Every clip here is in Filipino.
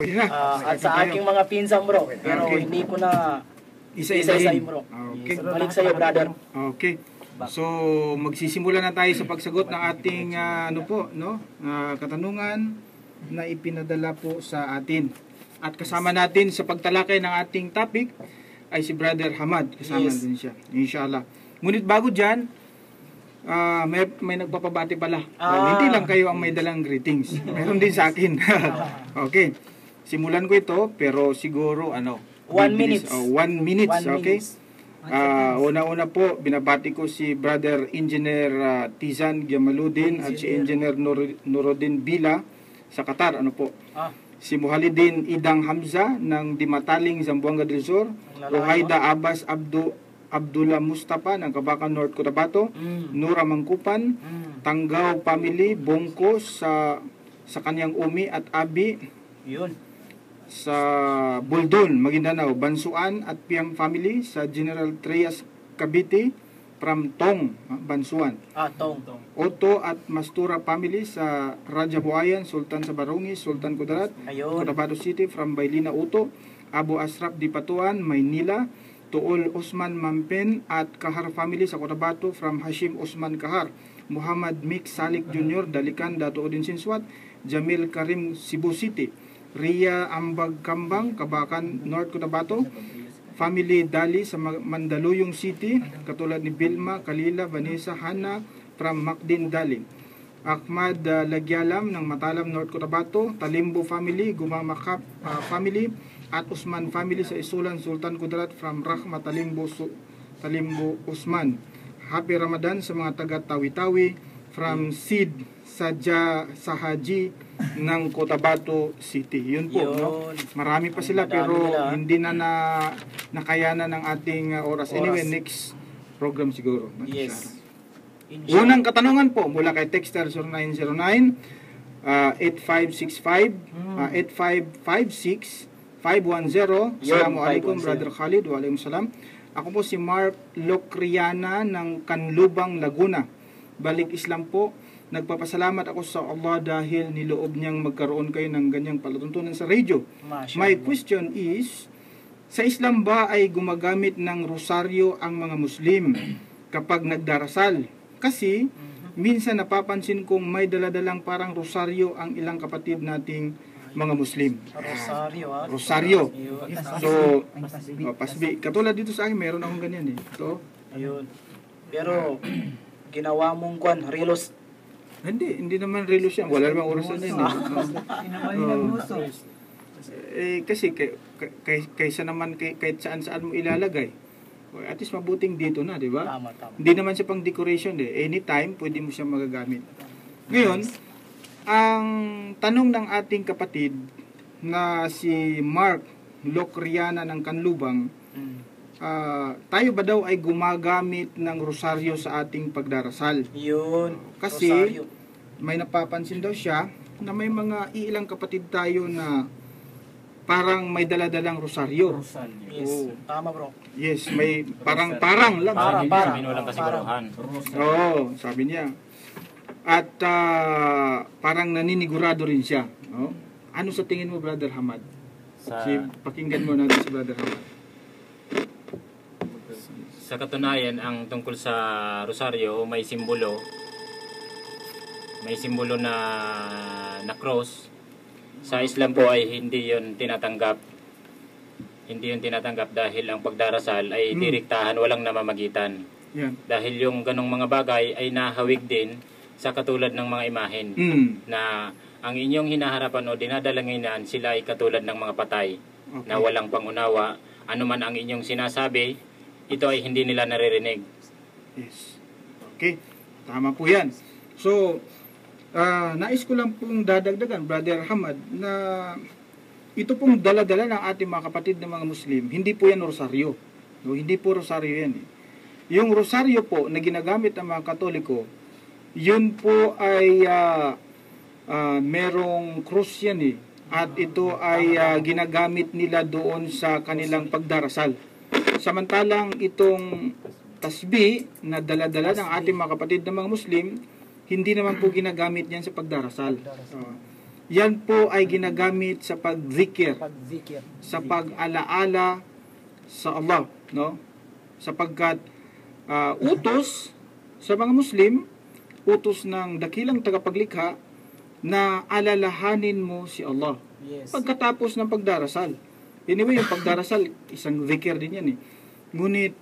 Pwede na. At sa aking mga pinsan bro, pero Okay. hindi ko na Isa-isahin. bro. Okay. Balik sa iyo, brother. Okay. So, magsisimula na tayo sa pagsagot ng ating katanungan na ipinadala po sa atin. At kasama natin sa pagtalakay ng ating topic ay si Brother Hamad. Kasama din siya. Inshallah. Ngunit bago dyan, may nagpapabati pala. Well, hindi lang kayo ang may dalang greetings. Meron din sa akin. Okay. Simulan ko ito, pero siguro 1 minute. 1 minute, okay? Una-una po, binabati ko si Brother Engineer Tizan Giamaludin at si Engineer Nuruddin Bila sa Qatar. Si Muhalidin Idang Hamza ng Dimataling, Zamboanga del Sur, Rohaida Abbas Abdullah Mustafa ng Kabakan North Cotabato, Nura Mangkupan, Tanggaw Family, Bongko sa kanyang umi at abi. Yun. Sa Buldon, Maguindanao, Bansuan at Piang Family, sa General Trias Cavite from Tong, Bansuan. Tong. Otto at Mastura Family sa Rajabuayan, Sultan Sabarongis, Sultan Kudarat, Cotabato City from Bailina Uto, Abu Asraf Dipatuan, Maynila, Tuol Osman Mampen at Kahar Family sa Cotabato from Hashim Osman Kahar, Muhammad Mik Salik Jr. Dalikan, Dato Odin Sinswat, Jamil Karim Cebu City, Ria Ambag Kambang, Kabakan North Cotabato, Family Dali sa Mandaluyong City, katulad ni Bilma, Kalila, Vanessa, Hana from Macdin Dali, Ahmad Lagyalam ng Matalam North Cotabato, Talimbo Family, Gumamakap Family at Usman Family sa Isulan, Sultan Kudarat from Rahma Talimbo Usman. Happy Ramadan sa mga taga Tawi-Tawi from Sid Sahaji ng Cotabato City. Yun po. Marami pa sila pero hindi na nakayanan ng ating oras. Anyway, next program siguro. Yes. Unang katanungan po mula kay Texter 0909 8565 8556 510. Assalamualaikum Brother Khalid. Waalaikumsalam. Ako po si Mark Locriana ng Canlubang, Laguna. Balik Islam po. Nagpapasalamat ako sa Allah dahil niloob niyang magkaroon kayo ng ganyang palatuntunan sa radio. My question is, sa Islam ba ay gumagamit ng rosaryo ang mga Muslim kapag nagdarasal? Kasi minsan napapansin kong may daladalang parang rosaryo ang ilang kapatid nating mga Muslim. Rosaryo. So, pasbi. Katulad dito sa akin, meron akong ganyan eh. So, ayun. Pero, ginawa mong relos. Hindi naman relos yan. Wala namang oras na yun. Kasi kaysa naman kahit saan mo ilalagay. At least mabuting dito na, di ba? Tama. Hindi naman siya pang decoration eh. Anytime, pwede mo siya magagamit. Ngayon, ang tanong ng ating kapatid na si Mark Locriana ng Canlubang, tayo ba daw ay gumagamit ng rosaryo sa ating pagdarasal? Yun. Kasi rosaryo. May napapansin daw siya na may mga ilang kapatid tayo na parang may daladalang rosaryo. Yes. Tama bro. Yes, may parang lang. Parang. Walang kasiguruhan. Oo, sabi niya. At parang naninigurado rin siya. Ano sa tingin mo, Brother Hamad? Pakinggan mo natin si Brother Hamad. Sa katunayan, ang tungkol sa rosaryo, may simbolo na cross. Sa Islam po ay hindi yun tinatanggap dahil ang pagdarasal ay direktahan, walang namamagitan. Yan. Dahil yung ganong mga bagay ay nahawig din sa katulad ng mga imahen na ang inyong hinaharapan o dinadalanginan, sila ay katulad ng mga patay na walang pangunawa. Ano man ang inyong sinasabi, ito ay hindi nila naririnig. Yes. Okay. Tama po yan. So, nais ko lang pong dadagdagan, Brother Hamad, na ito pong dala-dala ng ating mga kapatid na mga Muslim, hindi po yan rosaryo. No, hindi po rosaryo yan. Yung rosaryo po na ginagamit ng mga Katoliko, yun po ay merong krus yan eh. At ito ay ginagamit nila doon sa kanilang pagdarasal. Samantalang itong tasbih na dala-dala ng ating mga kapatid na mga Muslim, hindi naman po ginagamit yan sa pagdarasal. yan po ay ginagamit sa pagzikir, Pagzikir. sa pag-alaala sa Allah, no? Sapagkat utos sa mga Muslim, utos ng dakilang tagapaglikha na alalahanin mo si Allah Yes. pagkatapos ng pagdarasal. Anyway, yung pagdarasal, isang zikir din yan eh. Ngunit,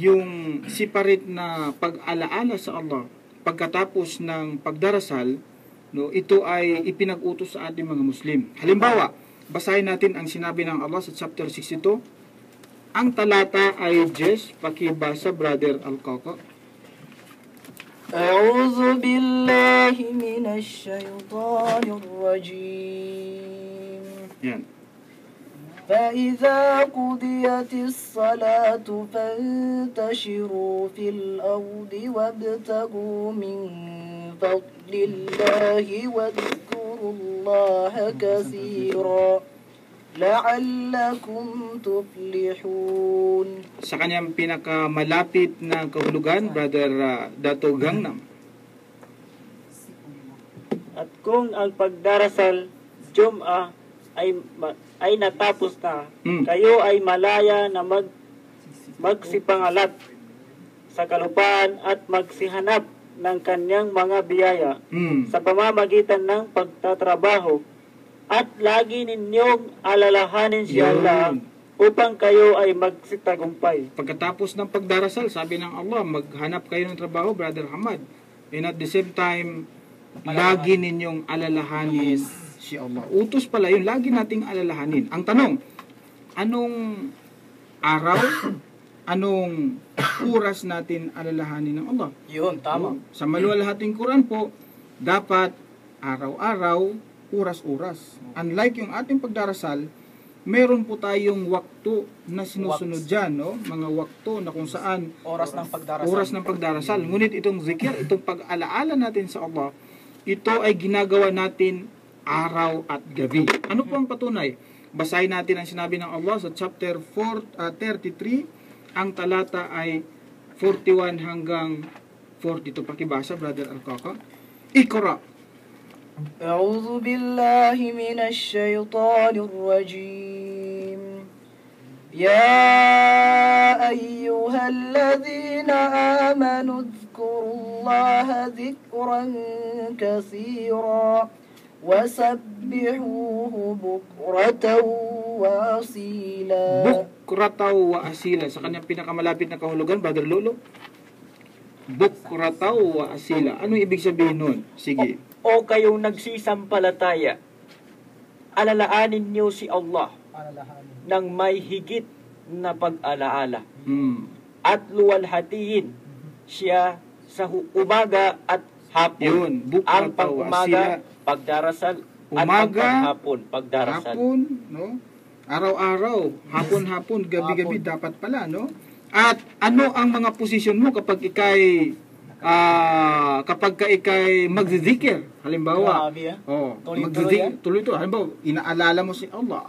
yung separate na pag-alaala sa Allah pagkatapos ng pagdarasal, no, ito ay ipinag-utos sa ating mga Muslim. Halimbawa, basahin natin ang sinabi ng Allah sa chapter 62. Ang talata ay Jess, pakibasa, Brother Alcoco. أعوذ بالله من الشيطان الرجيم Yan. فإذا قضيت الصلاة فانتشروا في الأرض وابتغوا من فضل الله واذكروا الله كثيرا لعلكم تفلحون. Sa kanyang pinakamalapit na kahulugan, Brother Dato Gangnam. At kung ang pagdarasal Jum'ah ay natapos na, kayo ay malaya na magsipangalat sa kalupaan at magsihanap ng kanyang mga biyaya sa pamamagitan ng pagtatrabaho, at lagi ninyong alalahanin si Allah upang kayo ay magsitagumpay. Pagkatapos ng pagdarasal, sabi ng Allah, maghanap kayo ng trabaho, Brother Hamad. And at the same time, lagi ninyong alalahanin si Allah. Utos pala yun, lagi nating alalahanin. Ang tanong, anong araw, anong oras natin alalahanin ng Allah? Yun, tama. Sa maluwalhating Quran po, dapat araw-araw, oras-oras. Unlike yung ating pagdarasal, meron po tayong waktu na sinusunod dyan, no? Mga waktu na kung saan Oras ng pagdarasal. oras ng pagdarasal. Ngunit itong zikir, itong pag-alaala natin sa Allah, ito ay ginagawa natin araw at gabi. Ano po ang patunay? Basahin natin ang sinabi ng Allah sa chapter 33. Ang talata ay 41 hanggang 42. Pakibasa, Brother Alcoco. Iqra. أعوذ بالله من الشيطان الرجيم يا أيها الذين آمنوا اذكروا الله ذكرا كثيرا وسبحوه بكرة وأصيلا. Bukrataw wa asila. Sa kanyang pinakamalapit na kahulugan, Brother Lolo. Bukrataw wa asila. Ano ibig sabihin nun? Sige. O kayong nagsisampalataya, alalaanin niyo si Allah ng may higit na pag-alaala, at luwalhatiin siya sa umaga at hapon. Yun, ang bukrataw wa asila. pag-umaga, pagdarasal, at Umaga, ang paghapon, pagdarasal. hapon, no? Araw-araw, hapon-hapon, gabi-gabi, dapat pala, no? At ano ang mga posisyon mo kapag ikay magzizikir? Halimbawa, Grabe, magzizikir, tuloy-tuloy. Halimbawa, inaalala mo si Allah,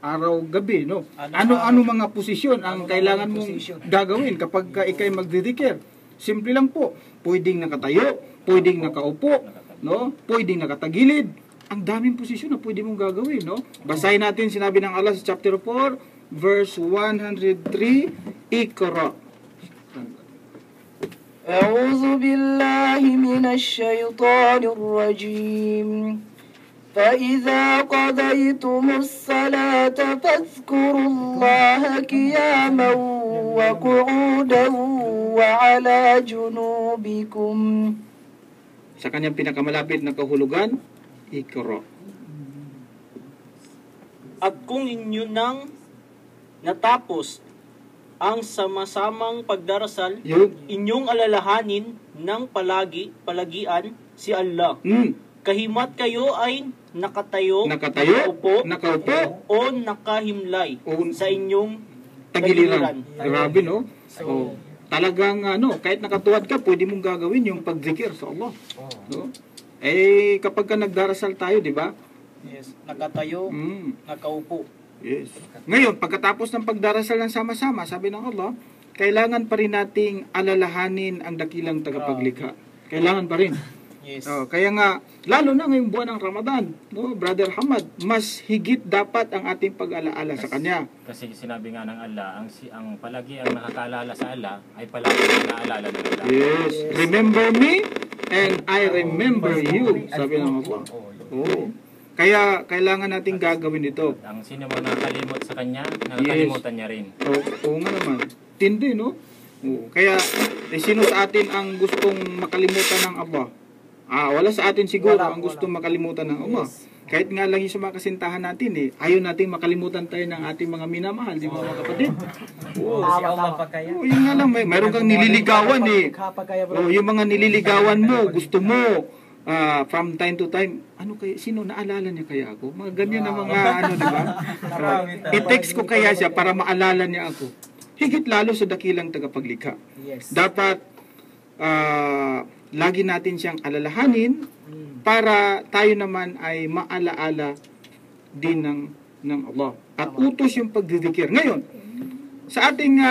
araw, gabi, no? Ano Ano mga posisyon ang ano kailangan mga mong posisyon? gagawin kapag ikay magzizikir? Simple lang po. Pwedeng nakatayo, pwedeng nakaupo, no? Pwedeng nakatagilid. Ang daming posisyon na pwede mong gagawin, no? Basahin natin sinabi ng Allah sa chapter 4, verse 103, Iqra. أعوذ بالله من الشيطان الرجيم فإذا قضيتم الصلاة فاذكروا الله قياما وقعودا وعلى جنوبكم. Sa kanyang pinakamalapit na kahulugan, Iqra. At kung inyo nang natapos ang sama-samang pagdarasal, inyong alalahanin ng palagian si Allah. Kahimat kayo ay nakatayo, nakaupo, o nakahimlay sa inyong tagiliran. Grabe, no? So, talagang kahit nakatuwad ka, pwede mong gagawin yung pagzikir sa Allah. No? Kapag ka nagdarasal tayo, di ba? Yes, nakatayo, nakaupo. Yes. Ngayon, pagkatapos ng pagdarasal ng sama-sama, sabi ng Allah, kailangan pa rin nating alalahanin ang dakilang tagapaglikha. Kailangan pa rin. Yes. Kaya nga, lalo na ngayong buwan ng Ramadan, no, Brother Hamad, mas higit dapat ang ating pag-alaala sa Kanya. Kasi sinabi nga ng Allah, ang palagi ang nakakaalala sa Allah ay palagi ang naalala ng Allah. Yes. Remember me and I remember you. Sabi ng Allah. Oo. Kaya kailangan nating gagawin ito. Ang sino man nakakalimot sa Kanya, nakakalimutan niya rin. Oo nga naman. Tindi, no? Oo. Kaya, sino sa atin ang gustong makalimutan ng Allah? Wala sa atin siguro ang gustong makalimutan ng Allah. Kahit nga lang yung sa mga kasintahan natin, ayaw natin makalimutan tayo ng ating mga minamahal, di ba mga kapatid? Oo. Yun nga lang, mayroon kang nililigawan yung mga nililigawan mo, gusto mo, from time to time, sino naalala niya kaya ako? Mga ganyan na mga di ba? I-text ko kaya siya para maalala niya ako. Higit lalo sa dakilang tagapaglikha. Yes. Dapat lagi natin siyang alalahanin para tayo naman ay maalaala din ng Allah. At utos yung pagdidikir. Ngayon, sa ating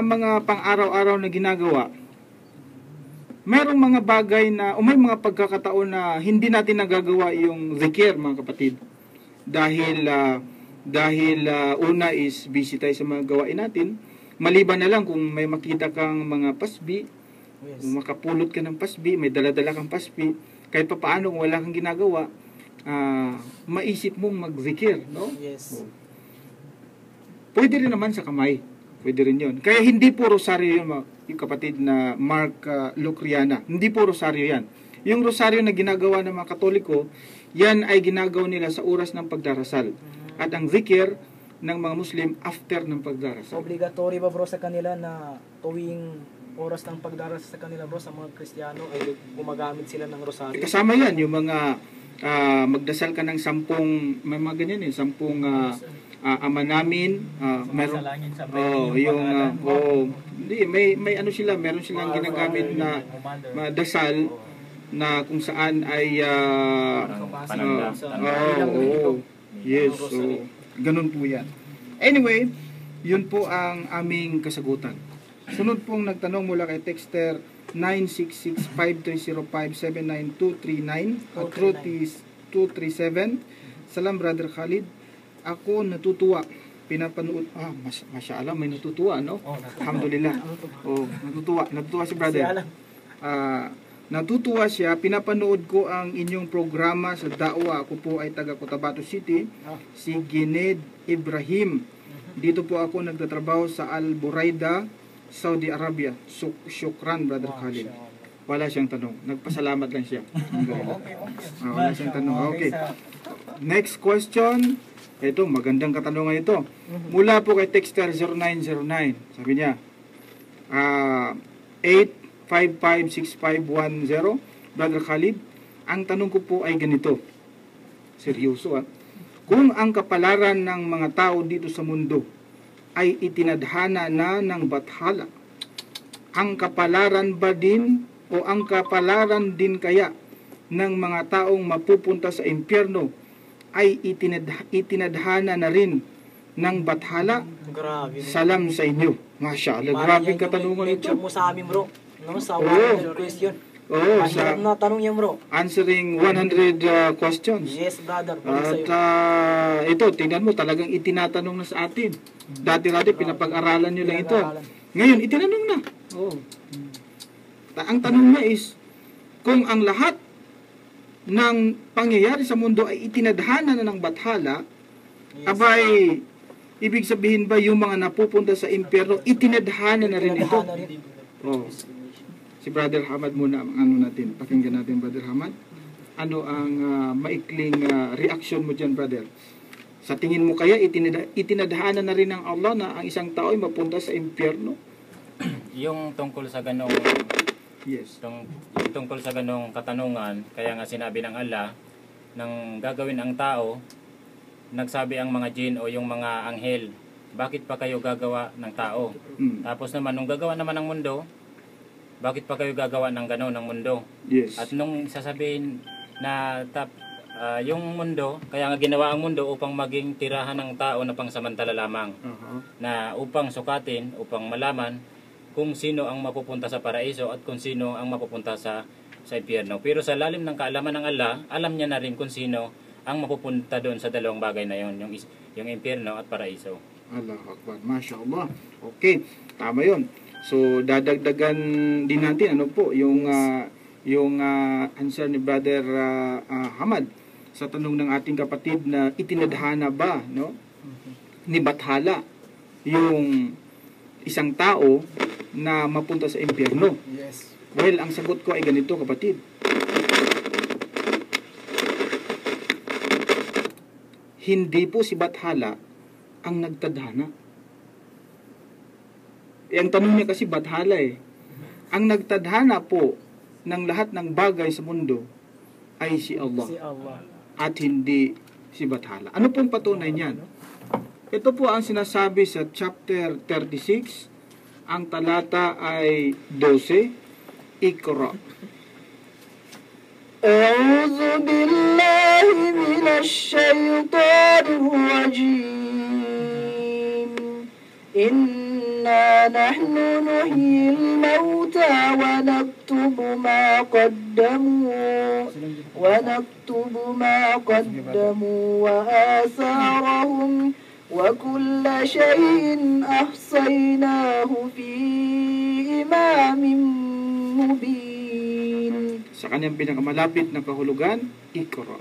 mga pang-araw-araw na ginagawa, merong mga bagay na, o may mga pagkakataon na hindi natin nagagawa yung zikir, mga kapatid. Dahil una is busy tayo sa mga gawain natin. Maliban na lang kung may makita kang mga pasbi, kung makapulot ka ng pasbi, may daladala kang pasbi, kahit pa paano kung wala kang ginagawa, maisip mong mag-zikir, no? Yes. Pwede rin naman sa kamay. Pwede rin yun. Kaya hindi po rosaryo yun, yung kapatid na Mark Lucriana. Hindi po rosaryo yan. Yung rosaryo na ginagawa ng mga Katoliko, yan ay ginagawa nila sa oras ng pagdarasal. At ang zikir ng mga Muslim after ng pagdarasal. Obligatory ba bro sa kanila na tuwing oras ng pagdarasal sa kanila bro sa mga Kristiyano ay gumagamit sila ng rosaryo? Kasama yan, yung mga magdasal ka ng 10, may mga ganyan 10 ama namin, meron may ano sila, meron silang ginagamit na dasal na kung saan ay yes, so ganun po yan. Anyway, yun po ang aming kasagutan. Sunod pong nagtanong mula kay Texter 966-5305-79239 at truth is 237. Salam Brother Khalid. Ako natutuwa. Pinapanood. Masyaallah, may natutuwa, no? Alhamdulillah. Natutuwa si Brother. Natutuwa siya, pinapanood ko ang inyong programa sa Da'wa. Ako po ay taga Cotabato City, si Gined Ibrahim. Dito po ako nagtatrabaho sa Al Buraida, Saudi Arabia. Shukran, Brother Khalid. Wala siyang tanong. Nagpasalamat lang siya. Wala siyang tanong. Okay. Next question. Ito, magandang katanungan ito. Mula po kay Texter 0909. Sabi niya, 8556510. Brother Khalid, ang tanong ko po ay ganito. Seryoso Kung ang kapalaran ng mga tao dito sa mundo ay itinadhana na ng bathala, ang kapalaran ba din o ang kapalaran din kaya ng mga taong mapupunta sa impyerno ay itinadhana na rin ng bathala? Grabe. Salam sa inyo. Masyaallah, grabe katanungan ito. Mo sa amin bro. No, sa 100 question. Mahirap na tanong yan bro. Answering 100 questions. Yes brother. At ito, tingnan mo, talagang itinatanong na sa atin. Dati-dati pinapag-aralan nyo lang ito. Ngayon, itinanong na. Ang tanong na is, kung ang lahat ng pangyayari sa mundo ay itinadhana na ng bathala, abay, ibig sabihin ba yung mga napupunta sa impyerno, itinadhana na rin ito? Si Brother Hamad muna ang natin. Pakinggan natin, Brother Hamad. Ano ang maikling reaction mo dyan, brother? Sa tingin mo kaya itinadhana na rin ng Allah na ang isang tao ay mapunta sa impyerno? Yung tungkol sa ganong tungkol sa ganong katanungan, kaya nga sinabi ng Allah nang gagawin ang tao, nagsabi ang mga jin o yung mga anghel, bakit pa kayo gagawa ng tao? Tapos naman nung gagawa naman ng mundo, bakit pa kayo gagawa ng gano'n ng mundo? Yes. At nung sasabihin na yung mundo, kaya nga ginawa ang mundo upang maging tirahan ng tao na pangsamantala lamang. Na upang sukatin, upang malaman kung sino ang mapupunta sa paraiso at kung sino ang mapupunta sa sa impyerno. Pero sa lalim ng kaalaman ng Allah, alam niya na rin kung sino ang mapupunta doon sa dalawang bagay na yon, yung impyerno at paraiso. Allahu Akbar. Masya Allah. Okay, tama yun. So, dadagdagan din natin, ano po, yung answer ni Brother Hamad sa tanong ng ating kapatid na itinadhana ba, no, ni Bathala yung isang tao na mapunta sa impyerno? Yes. Well, ang sagot ko ay ganito, kapatid. Hindi po si Bathala ang nagtadhana. Ang tanong niya kasi Bathala eh. Ang nagtadhana po ng lahat ng bagay sa mundo ay si Allah. Si Allah. At hindi si Bathala. Ano pong patunay niyan? Ito po ang sinasabi sa chapter 36. Ang talata ay 12. Iqra. أعوذ بالله من الشيطان الرجيم إنا نحن نحيي الموتى ونكتب ما قدموا وآثارهم وكل شيء أحصيناه في إمام مبين. Sa kanyang pinakamalapit na kahulugan, Iqra.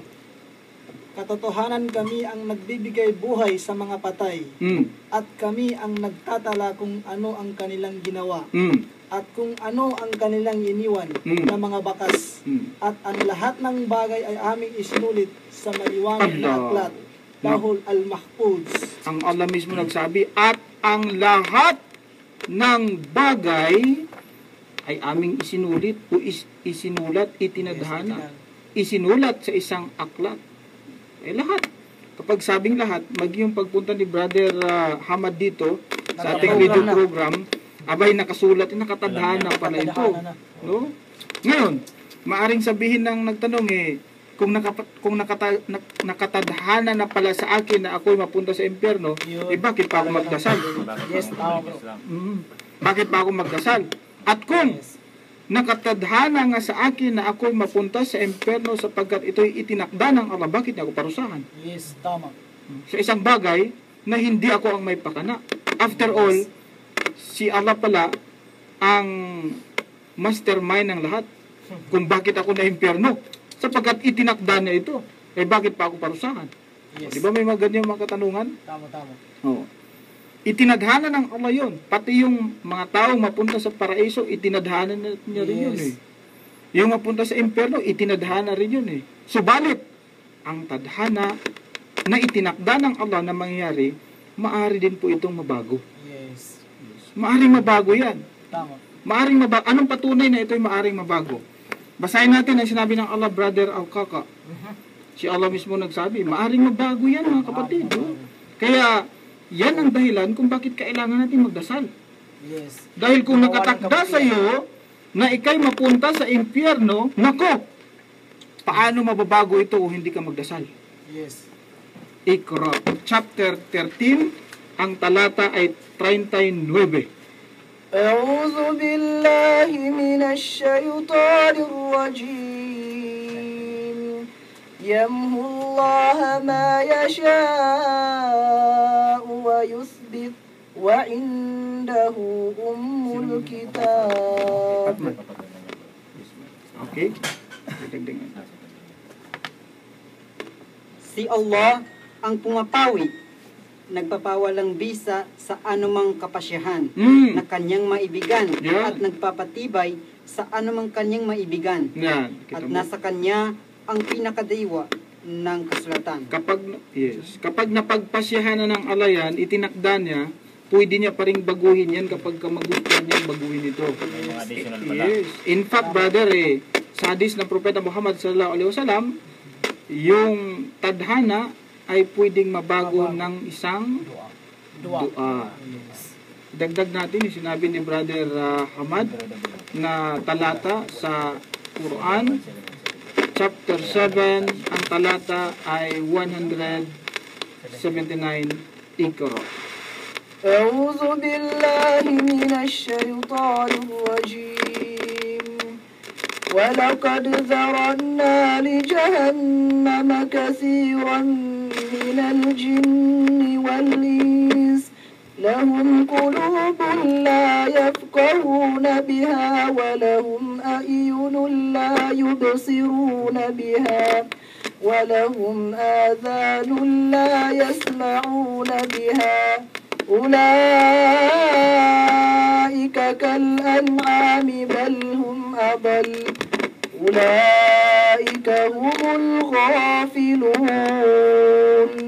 Katotohanan kami ang nagbibigay buhay sa mga patay, at kami ang nagtatala kung ano ang kanilang ginawa, at kung ano ang kanilang iniwan na mga bakas, at ang lahat ng bagay ay aming isinulit sa maliwanag na aklat, Lahul al-Mahfuz. Ang Allah mismo nagsabi, at ang lahat ng bagay ay aming isinulit o isinulat, itinadhana, isinulat sa isang aklat. Lahat. Kapag sabing lahat, maging pagpunta ni Brother Hamad dito sa ating video program, abay nakasulat, nakatadhana pala ito. No? Ngayon, maaring sabihin ng nagtanong kung nakatadhana na pala sa akin na ako'y mapunta sa impyerno, bakit pa ako magdasal? Yes, Bakit pa ako magdasal? At kung nakatadhana nga sa akin na ako'y mapunta sa impyerno sapagkat ito'y itinakda ng Allah, bakit niya ako parusahan? Yes, tama. Sa isang bagay na hindi ako ang may pakana. After all, si Allah pala ang mastermind ng lahat kung bakit ako na impyerno. Sapagkat itinakda niya ito, bakit pa ako parusahan? Yes. Di ba may mga ganyan mga katanungan? Tama. Oo. Itinadhana ng Allah yun. Pati yung mga taong mapunta sa paraiso, itinadhana niya rin yun eh. Yung mapunta sa impyerno, itinadhana rin yun eh. Subalit, ang tadhana na itinakda ng Allah na mangyari, maari din po itong mabago. Yes. Maaring mabago yan. Tama. Maaring mabago. Anong patunay na ito'y maaring mabago? Basahin natin ang sinabi ng Allah, Brother Al-Kaka. Si Allah mismo nagsabi, maaring mabago yan mga kapatid. Kaya, yan ang dahilan kung bakit kailangan natin magdasal. Yes. Dahil kung nakatakda sa iyo na ikay mapunta sa impyerno, nako, paano mababago ito kung hindi ka magdasal? Yes. Iqra, chapter 13, ang talata ay 39. أعوذ بالله من الشيطان الرجيم يمحو الله ما يشاء ويثبت وعنده أم الكتاب. Okay. Si Allah ang pumapawi, nagpapawalang bisa sa anumang kapasyahan na kanyang maibigan at nagpapatibay sa anumang kanyang maibigan. At nasa kanya ang pinakadiwa ng kasulatan. Kapag napagpasyahan na ng Allah yan, itinakda niya, pwede niya pa rin baguhin yan kapag magustuhan niya baguhin ito. Yes. In fact, brother, sa hadis ng Propeta Muhammad sallallahu alaihi wasallam, yung tadhana ay pwedeng mabago ng isang dua. Dagdag natin yung sinabi ni Brother Hamad na talata sa Quran, chapter 7, ang talata ay 179, Iqra. أعوذ بالله من الشيطان الرجيم ولقد ذرأنا لجهنم كثيرا من الجن والإنس لهم قلوب لا يفقهون بها ولهم أعين لا يبصرون بها ولهم آذان لا يسمعون بها أولئك كالأنعام بل هم أضل أولئك هم الغافلون.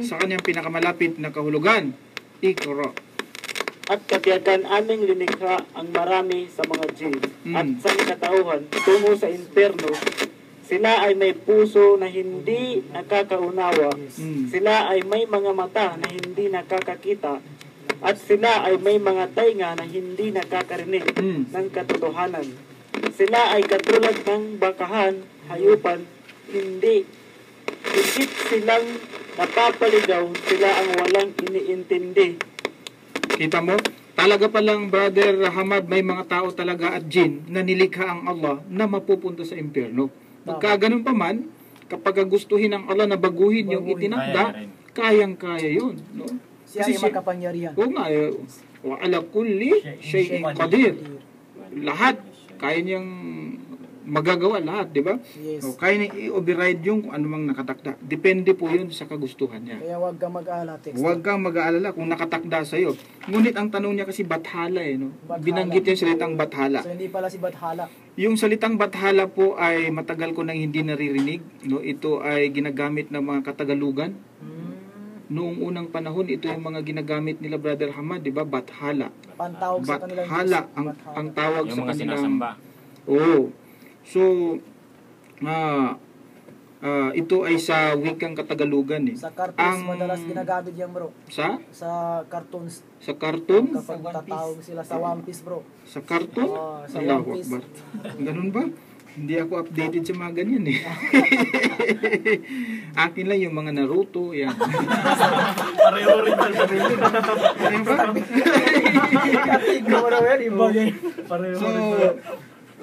Sa kanyang pinakamalapit na kahulugan, Iqra. At katiyakan aming linikha ang marami sa mga jinn at sa katauhan tungo sa impyerno. Sila ay may puso na hindi nakakaunawa. Sila ay may mga mata na hindi nakakakita. At sila ay may mga tainga na hindi nakakarinig ng katotohanan. Sila ay katulad ng bakahan, hayupan, hindi. Higit silang napapaligaw, sila ang walang iniintindi. Kita mo? Talaga palang, Brother Hamad, may mga tao talaga at jinn na nilikha ang Allah na mapupunta sa impyerno. Pagka ganun pa man, kapag gustuhin ng Allah na baguhin yung itinakda, kayang-kaya yun. No? Siya ay makapangyarihan. Oo nga, wa ala kulli shay'in qadir. Lahat, kaya niyang magagawa lahat, di ba? Yes. O, kaya niyang i-override yung kung anumang nakatakda. Depende po yun sa kagustuhan niya. Kaya huwag kang mag-aalala. Huwag kang mag-aalala kung nakatakda sa'yo. Ngunit ang tanong niya kasi bathala no? Binanggit yung salitang bathala. So hindi pala si Bathala. Yung salitang bathala po ay matagal ko nang hindi naririnig. No? Ito ay ginagamit ng mga Katagalugan. Noong unang panahon, ito yung mga ginagamit nila, Brother Hamad, di ba? Bathala. Pantawag sa kanilang Bathala ang tawag Yung sa mga kanilang... sinasamba. Oo. So, ito ay sa wikang Katagalugan eh. Sa cartoons, madalas ginagamit yan, bro. Sa Cartoons. cartoon? Kapag tatawag sila sa One Piece, bro. Sa cartoon? Sa Allahu One Piece. Akbar. Ganun ba? Hindi ako updated sa mga ganyan eh. Akin lang yung mga Naruto, yan. Pareho rin ang sarili. Ano ba? So,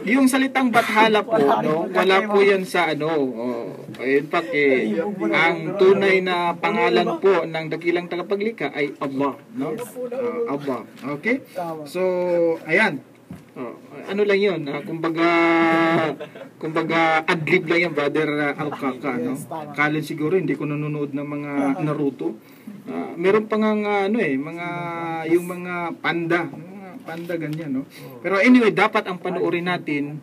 yung salitang bathala po, no, wala po yan sa ano. In fact, ang tunay na pangalan po ng dakilang tagapaglikha ay Allah, no? Allah. Okay? So, ayan. Ano lang yun, kumbaga adlib lang yan, Brother Alkaka, no? Kala siguro hindi ko nanonood ng mga Naruto. Meron pa nga yung mga panda ganyan, no? Pero anyway, dapat ang panoorin natin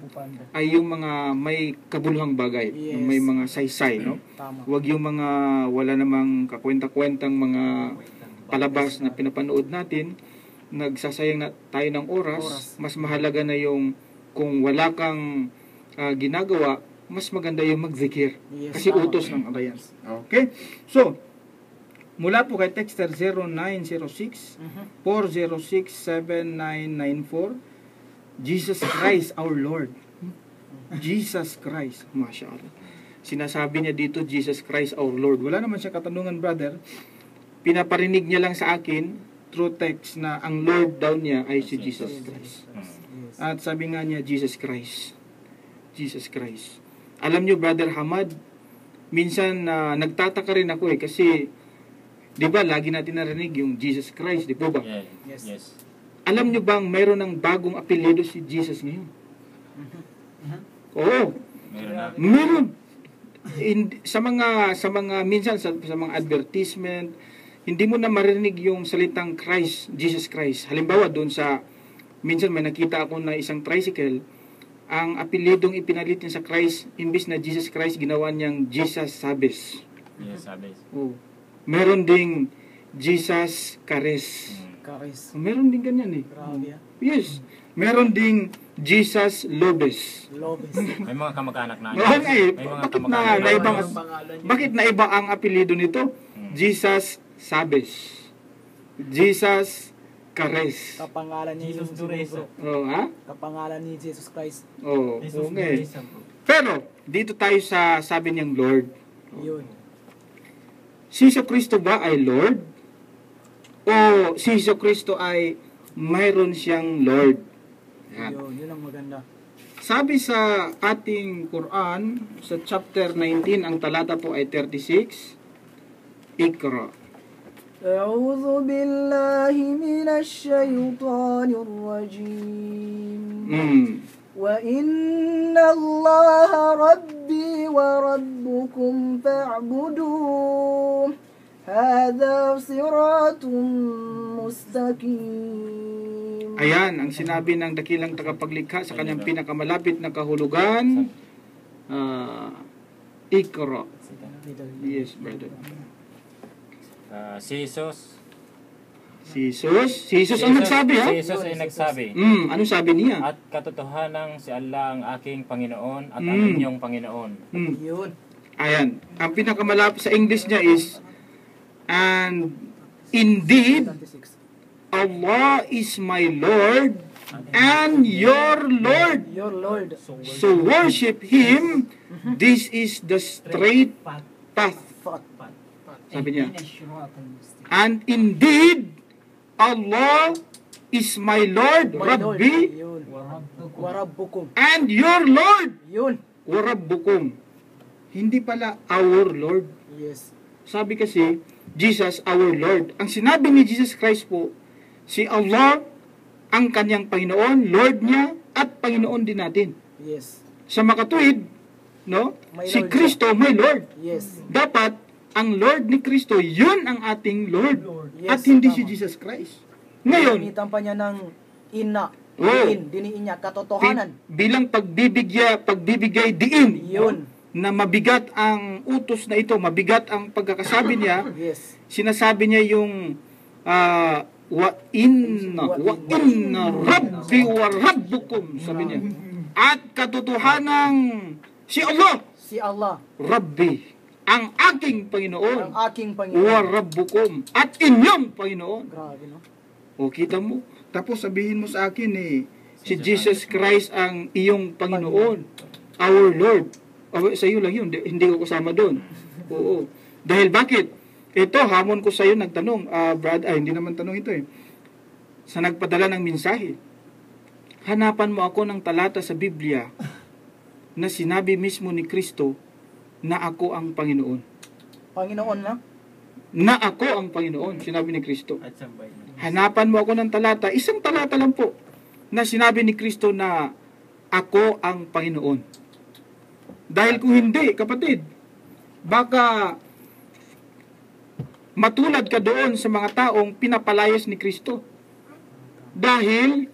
ay yung mga may kabuluhang bagay, may mga saysay, no? Huwag yung mga wala namang kakwenta-kwentang mga palabas na pinapanood natin. Nagsasayang na tayo ng oras. Mas mahalaga na yung kung wala kang ginagawa, mas maganda yung magzikir. Kasi utos ng Allah yan. Okay? So, mula po kay Texter 0906-406-7994, Jesus Christ our Lord. Jesus Christ. MashaAllah. Sinasabi niya dito, Jesus Christ our Lord. Wala naman siya katanungan, brother. Pinaparinig niya lang sa akin through text na ang Lord daw niya ay si Jesus Christ. At sabi nga niya, Jesus Christ. Jesus Christ. Alam niyo, Brother Hamad, minsan nagtataka rin ako kasi, di ba, lagi natin narinig yung Jesus Christ, di po ba? Yes. Alam niyo bang mayroon ng bagong apelyido si Jesus ngayon? Oo. Meron. Sa mga minsan sa mga advertisement, hindi mo na marinig yung salitang Christ, Jesus Christ. Halimbawa doon minsan may nakita ako na isang tricycle, ang apelyidong ipinalit niya sa Christ, imbis na Jesus Christ, ginawa niyang Jesus Sabes. Yes, Sabes. Oh. Meron ding Jesus Cares. Meron din ganyan eh. Grabe. Yes. Meron ding Jesus Lobes. May mga kamag-anak na. Okay. May mga kamag-anak Bakit na iba ang apelyido nito? Jesus Sabes. Jesus Cares. Kapangalan ni Jesus Dureza. Ha? Kapangalan ni Jesus Christ. Okay. Pero, dito tayo sa sabi niyang Lord. Yun. Si Jesu Kristo ba ay Lord? O si Jesu Kristo ay mayroon siyang Lord? Yun ang maganda. Sabi sa ating Quran, sa chapter 19, ang talata po ay 36, Iqra. أعوذ بالله من الشيطان الرجيم وإن الله ربي وربكم فاعبدوه هذا صراط مستقيم. Ayan, ang sinabi ng dakilang tagapaglikha sa kanyang pinakamalapit na kahulugan, Iqra. Yes, brother. Si Jesus. Si Jesus ang nagsabi, ha? Si Jesus ay nagsabi. Anong sabi niya? At katotohanan si Allah ang aking Panginoon at ang inyong Panginoon. Yun. Ayan. Ang pinakamalapit sa English niya is, and indeed, Allah is my Lord and your Lord. Your Lord. So worship Him. This is the straight path. Sabi niya. And indeed, Allah is my Lord, Rabbi, Warabbukum. and your Lord, Yun. Warabbukum. Hindi pala our Lord. Yes. Sabi kasi, Jesus, our Lord. Ang sinabi ni Jesus Christ po, si Allah ang kanyang Panginoon, Lord niya, at Panginoon din natin. Yes. Sa makatuwid, no? My Si Lord Kristo, my Lord. Yes. Dapat, ang Lord ni Kristo, yun ang ating Lord. Yes, At hindi tama. si Jesus Christ. Ngayon, Gamitan pa niya ng ina. Oh. Diniin niya. Katotohanan. bilang pagbibigay diin, Yun. na mabigat ang utos na ito, mabigat ang pagkakasabi niya, Yes. sinasabi niya yung wa inna rabbi wa rabbukum, sabi niya. At katotohanang si Allah, Si Allah. Rabbi, ang aking Panginoon, Ang aking wa Panginoon. rabbukum, at inyong Panginoon. Grabe, no? O, kita mo? Tapos sabihin mo sa akin si Jesus Christ ang iyong Panginoon, our Lord. Sa iyo lang yun, hindi ko kasama doon. Oo. Dahil bakit? Ito, hamon ko sa iyo nagtanong, Brad, hindi naman tanong ito sa nagpadala ng mensahe. Hanapan mo ako ng talata sa Biblia na sinabi mismo ni Kristo na ako ang Panginoon. Panginoon na? Na ako ang Panginoon, sinabi ni Kristo. Hanapan mo ako ng talata, isang talata lang po, na sinabi ni Kristo na ako ang Panginoon. Dahil kung hindi, kapatid, baka matulad ka doon sa mga taong pinapalayas ni Kristo. Dahil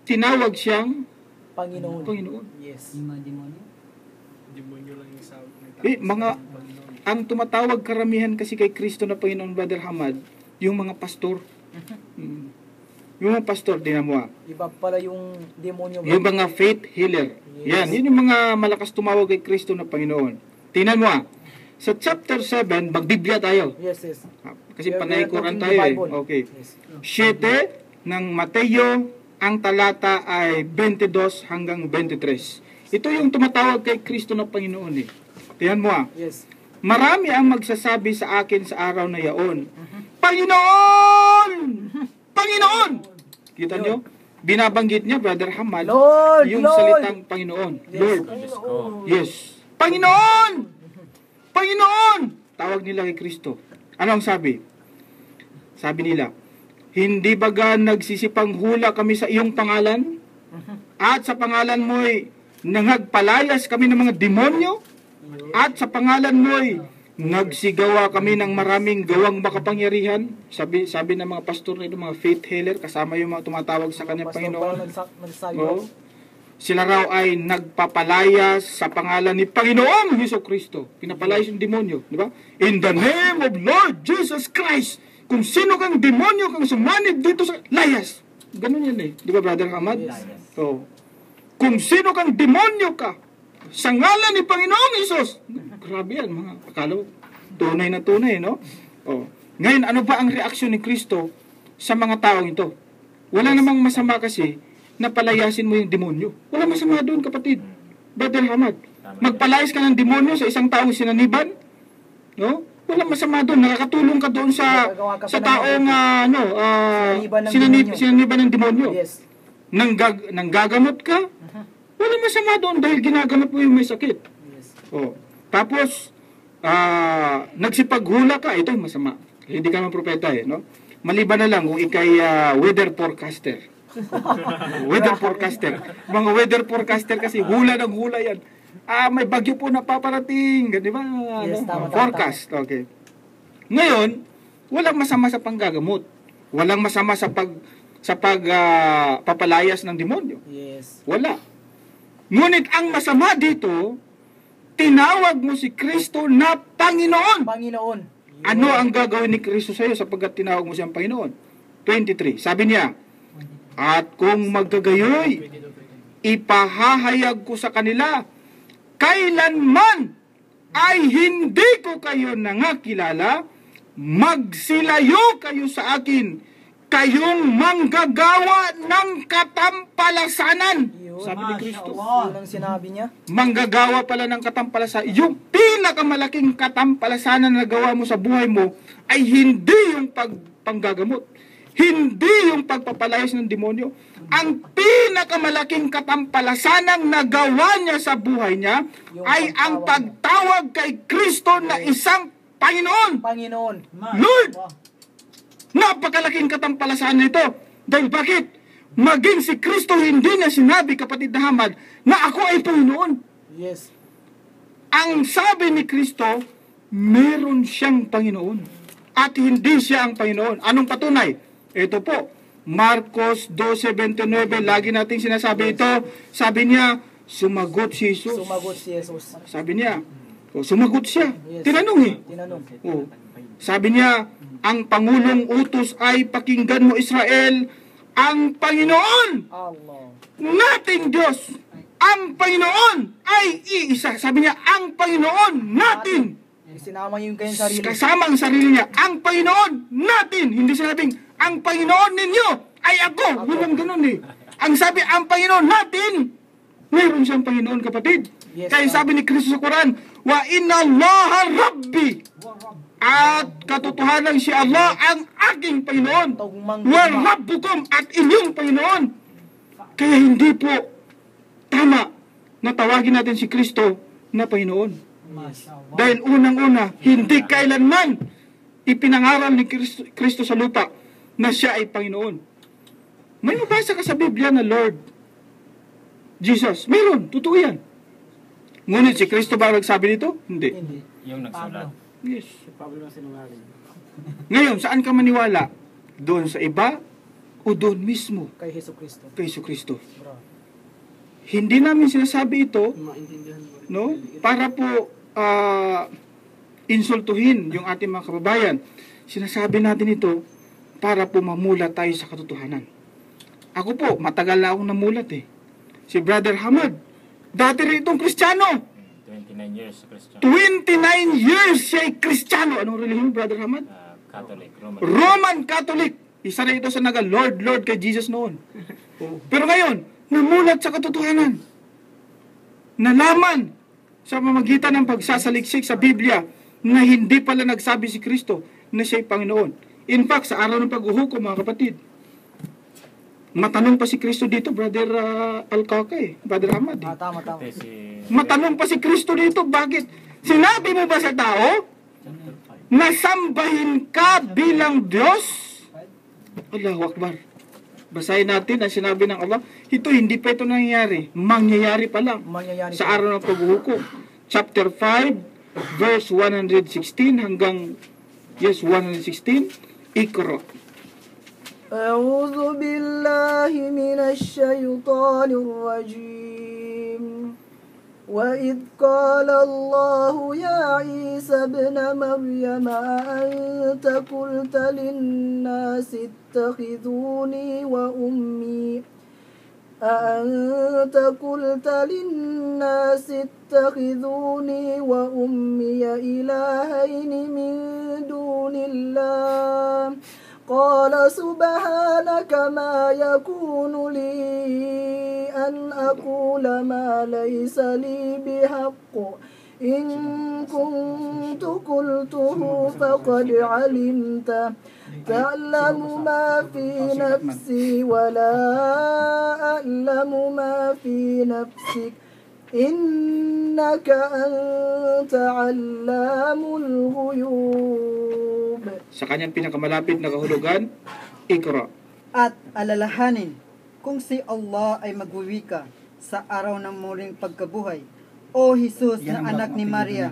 tinawag siyang Panginoon. Panginoon. Yes. Demonyo lang yung sound. Ang tumatawag karamihan kasi kay Kristo na Panginoon, Brother Hamad, yung mga pastor. Yung mga pastor, tinan mo. Iba pala yung demonyo. Yung mga faith healer. Yes. Yan, yun yung mga malakas tumawag kay Kristo na Panginoon. Tingnan mo sa chapter 7, magbiblia tayo. Yes, yes. Kasi We are panay Quran talking tayo the Bible. Okay. Yes. 7 ng Mateo, ang talata ay 22 hanggang 23. Ito yung tumatawag kay Kristo na Panginoon Tingnan mo Yes. Marami ang magsasabi sa akin sa araw na yaon, Panginoon! Panginoon! Kita nyo? Binabanggit niya, Brother Hamad, Lord, yung Lord. salitang Panginoon. Yes. Lord. Yes. Panginoon! Panginoon! Tawag nila kay Kristo. Ano ang sabi? Sabi nila, hindi baga nagsisipang hula kami sa iyong pangalan? At sa pangalan mo'y nangagpalayas kami ng mga demonyo? At sa pangalan mo'y nagsigawa kami ng maraming gawang makapangyarihan? Sabi ng mga pastor na ito, mga faith healer, kasama yung mga tumatawag sa kanyang Panginoon. Oo. Sila raw ay nagpapalayas sa pangalan ni Panginoong Hesukristo. Pinapalayas yung demonyo, di ba? In the name of Lord Jesus Christ. Kung sino kang demonyo kang sumanib dito sa layas. Ganun yan di ba, Brother Hamad? Yes. So, kung sino kang demonyo ka, sa ngalan ni Panginoong Hesus. Grabe yan, mga akala mo, tunay na tunay, no? Ngayon, ano ba ang reaksyon ni Kristo sa mga taong ito? Wala namang masama kasi na palayasin mo yung demonyo. Wala masama doon, kapatid. Brother Hamad, magpalayas ka ng demonyo sa isang taong sinaniban, no? Wala masama doon. Nakakatulong ka doon sa taong sinaniban ng demonyo. Yes. Nanggagamot ka, Wala masama doon dahil ginaganap mo yung may sakit. Yes. Oh. Tapos, nagsipaghula ka, ito masama. Hindi ka naman propeta no? Maliban na lang kung ikay weather forecaster. Weather forecaster. Mga weather forecaster kasi hula ng hula yan. May bagyo po na paparating. Di ba? Yes, tama, Forecast. Okay. Ngayon, walang masama sa panggagamot. Walang masama sa papalayas ng demonyo. Yes. Wala. Ngunit ang masama dito, tinawag mo si Kristo na Panginoon. Panginoon. Ano ang gagawin ni Kristo sa iyo sapagkat tinawag mo siyang Panginoon? 23. Sabi niya, at kung magkagayoy, ipahahayag ko sa kanila, kailanman ay hindi ko kayo nangakilala, magsilayo kayo sa akin, kayong manggagawa ng katampalasanan. Sabi ni Kristo. Yun ang sinabi niya. Manggagawa pala ng katampalasanan. Yung pinakamalaking katampalasanan na gawa mo sa buhay mo ay hindi yung panggagamot. Hindi yung pagpapalayas ng demonyo. Ang pinakamalaking katampalasanang nagawa niya sa buhay niya ay ang pagtawag kay Kristo na isang Panginoon. Panginoon. Lord! Napakalaking katampalasanan nito. Dahil bakit? Maging si Kristo hindi niya sinabi, kapatid na Hamad, na ako ay Panginoon. Yes. Ang sabi ni Kristo, meron siyang Panginoon. At hindi siya ang Panginoon. Anong patunay? Ito po, Marcos 2:29, lagi nating sinasabi ito. Sabi niya, sumagot si Jesus. Sumagot si Jesus. Sabi niya, sumagot siya. Yes. Tinanong Tinanong. Sabi niya, ang Pangulong utos ay pakinggan mo Israel, ang Panginoon Allah. nating Diyos, ang Panginoon ay iisa. Sabi niya, ang Panginoon natin. Sinama niyo yung kanyang sarili. Kasama ang sarili niya, ang Panginoon natin. Hindi sinabing, ang Panginoon ninyo ay ako. Walang ganun eh. Ang sabi, ang Panginoon natin. Mayroon siyang Panginoon, kapatid. Yes, Kaya sabi ni Kristo sa Quran, wa inna Allaha Rabbi. At katotohanan si Allah ang aking Panginoon. Wa Rabbukum at inyong Panginoon. Kaya hindi po tama na tawagin natin si Kristo na Panginoon. Dahil unang-una, hindi kailanman ipinangaral ni Kristo sa lupa na siya ay Panginoon. May mabasa ka sa Biblia na Lord Jesus. Meron, totoo yan. Ngunit si Kristo ba nagsabi nito? Hindi. Yung nagsulat. Yes. Ngayon, saan ka maniwala? Doon sa iba o doon mismo? Kay Hesus Kristo. Kay Hesus Kristo. Hindi namin sinasabi ito, no? Para po insultuhin yung ating mga kababayan. Sinasabi natin ito para po mamulat tayo sa katotohanan. Ako po, matagal na akong namulat eh. Si Brother Hamad, dati rin itong Kristiyano. 29 years Christian. 29 years siya ay Kristiyano. Anong relihiyon, Brother Hamad? Catholic. Roman Catholic. Isa na ito sa Lord kay Jesus noon. Pero ngayon, namulat sa katotohanan. Nalaman sa pamamagitan ng pagsasaliksik sa Biblia na hindi pala nagsabi si Kristo na siya'y Panginoon. In fact, sa araw ng paghuhukom, mga kapatid, matanong pa si Kristo dito, Brother Alcacay, Brother Hamad. Tama. Matanong pa si Kristo dito, bakit? Sinabi mo ba sa tao na sambahin ka bilang Diyos? Allahu Akbar. Basahin natin ang sinabi ng Allah. Ito, hindi pa ito nangyayari. Mangyayari pa lang. Sa araw ng paghuhukom. Chapter 5, verse 116 hanggang 116. Iqra. أعوذ بالله من الشيطان الرجيم وإذ قال الله يا عيسى ابن مريم أأنت قلت للناس اتخذوني وأمي أأنت قلت للناس اتخذوني وأمي إلهين من دون الله قال سبحانك ما يكون لي أن أقول ما ليس لي بحق إن كنت قلته فقد علمته تعلم ما في نفسي ولا أعلم ما في نفسك إنك أنت علام الغيوب. Sa kanyang pinakamalapit na kahulugan, Iqra. At alalahanin kung si Allah ay magwiwika sa araw ng muling pagkabuhay. O Jesus na anak ni Maria,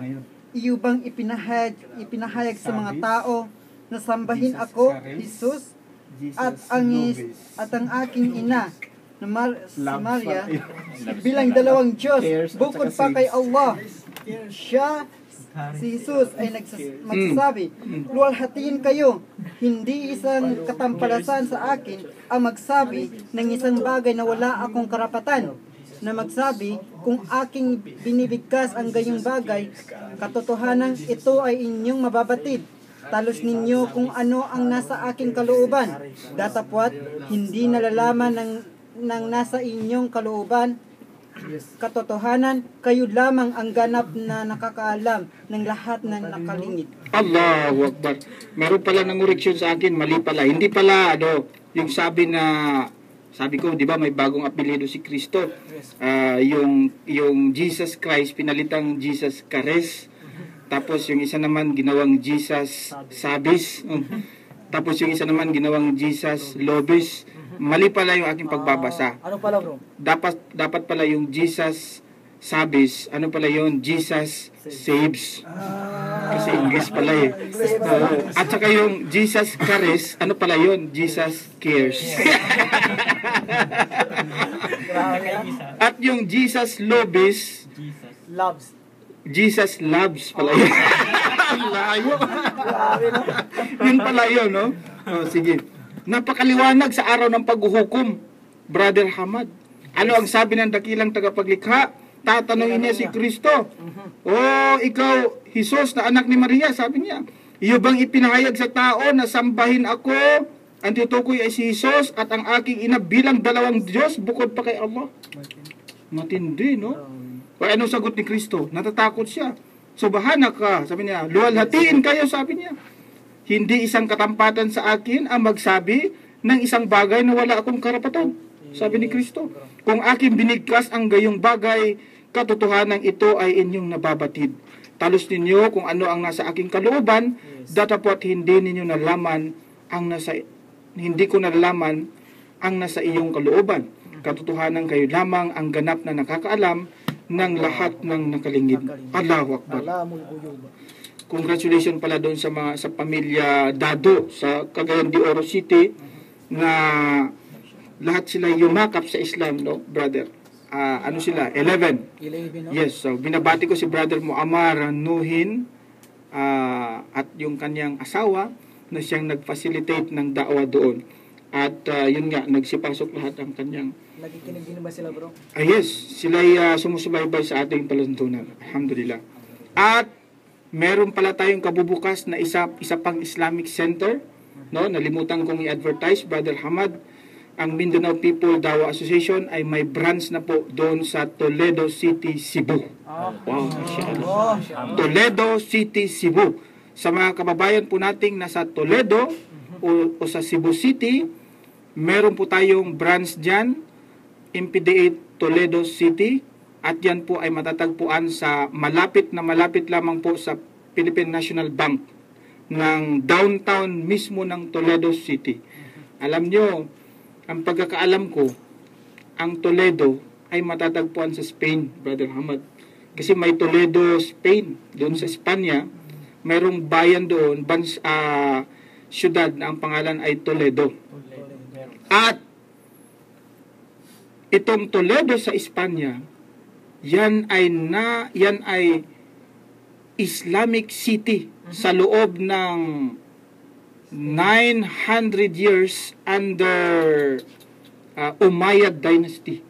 iyo bang ipinahayag sa mga tao na sambahin ako, Jesus, at ang aking ina na si Maria bilang dalawang Diyos bukod pa kay Allah. Siya, si Jesus ay magsasabi, luwalhatiin kayo, hindi isang katampalasan sa akin ang magsabi ng isang bagay na wala akong karapatan na magsabi kung aking binibigkas ang gayong bagay, katotohanan ito ay inyong mababatid. Talos ninyo kung ano ang nasa aking kalooban. Datapwat, hindi nalalaman ng nasa inyong kalooban. Katotohanan, kayo lamang ang ganap na nakakaalam ng lahat ng nakalingit. Allahu Akbar. Meron pala ng koreksyon sa akin, mali pala. Hindi pala, yung sabi ko, di ba, may bagong apelyido si Kristo. Yung Jesus Christ, pinalitang Jesus Kares. Tapos yung isa naman, ginawang Jesus Sabis. Tapos yung isa naman, ginawang Jesus Lobis. Mali pala yung aking pagbabasa. Ano pala, bro? Dapat pala yung Jesus Sabis. Ano pala yun? Jesus Saves. Kasi English pala eh. At saka yung Jesus Cares, ano pala yun? Jesus Cares. At yung Jesus Lobis, Jesus Loves pala yun. Layo. Yun pala yun, no? Sige. Napakaliwanag sa araw ng paghuhukom, Brother Hamad. Ano ang sabi ng dakilang tagapaglikha? Tatanungin niya si Kristo. Ikaw, Jesus na anak ni Maria, sabi niya. Iyo bang ipinahayag sa tao na sambahin ako? Ang tutukoy ay si Jesus at ang aking ina bilang dalawang Diyos bukod pa kay Allah. Matindi, no? O anong sagot ni Kristo? Natatakot siya. Subhanak ka, sabi niya. Luwalhatiin kayo, sabi niya. Hindi isang katampatan sa akin ang magsabi ng isang bagay na wala akong karapatan. Sabi ni Kristo. Kung aking binigkas ang gayong bagay, katotohanan ito ay inyong nababatid. Talos ninyo kung ano ang nasa aking kalooban, datapwat hindi ninyo nalaman hindi ko nalaman ang nasa iyong kalooban. Katotohanan kayo lamang ang ganap na nakakaalam ng lahat ng nakalingid. Allahu Akbar. Congratulations pala doon sa pamilya Dado sa Cagayan de Oro City na lahat sila yumakap sa Islam, no, brother? Ano sila? 11. No? Yes, so binabati ko si Brother Muammar Nuhin at yung kanyang asawa na siyang nag-facilitate ng da'wa doon. At yun nga, nagsipasok lahat ang kanyang... Nakikinig din ba sila, bro? Yes, sila'y sumusubaybay sa ating palantunan. Alhamdulillah. At meron pala tayong kabubukas na isa pang Islamic Center, no? Nalimutan kong i-advertise, Brother Hamad. Ang Mindanao People Dawah Association ay may branch na po doon sa Toledo City, Cebu. Wow, Toledo City, Cebu. Sa mga kababayan po nating nasa Toledo o sa Cebu City, meron po tayong branch dyan, MPDA Toledo City, at yan po ay matatagpuan sa malapit lamang po sa Philippine National Bank ng downtown mismo ng Toledo City. Alam nyo, ang pagkakaalam ko, ang Toledo ay matatagpuan sa Spain, Brother Hamad. Kasi may Toledo, Spain. Doon sa Espanya, mayroong bayan doon, syudad na ang pangalan ay Toledo. At itong Toledo sa Espanya, yan ay Islamic city sa loob ng 900 years under Umayyad Dynasty.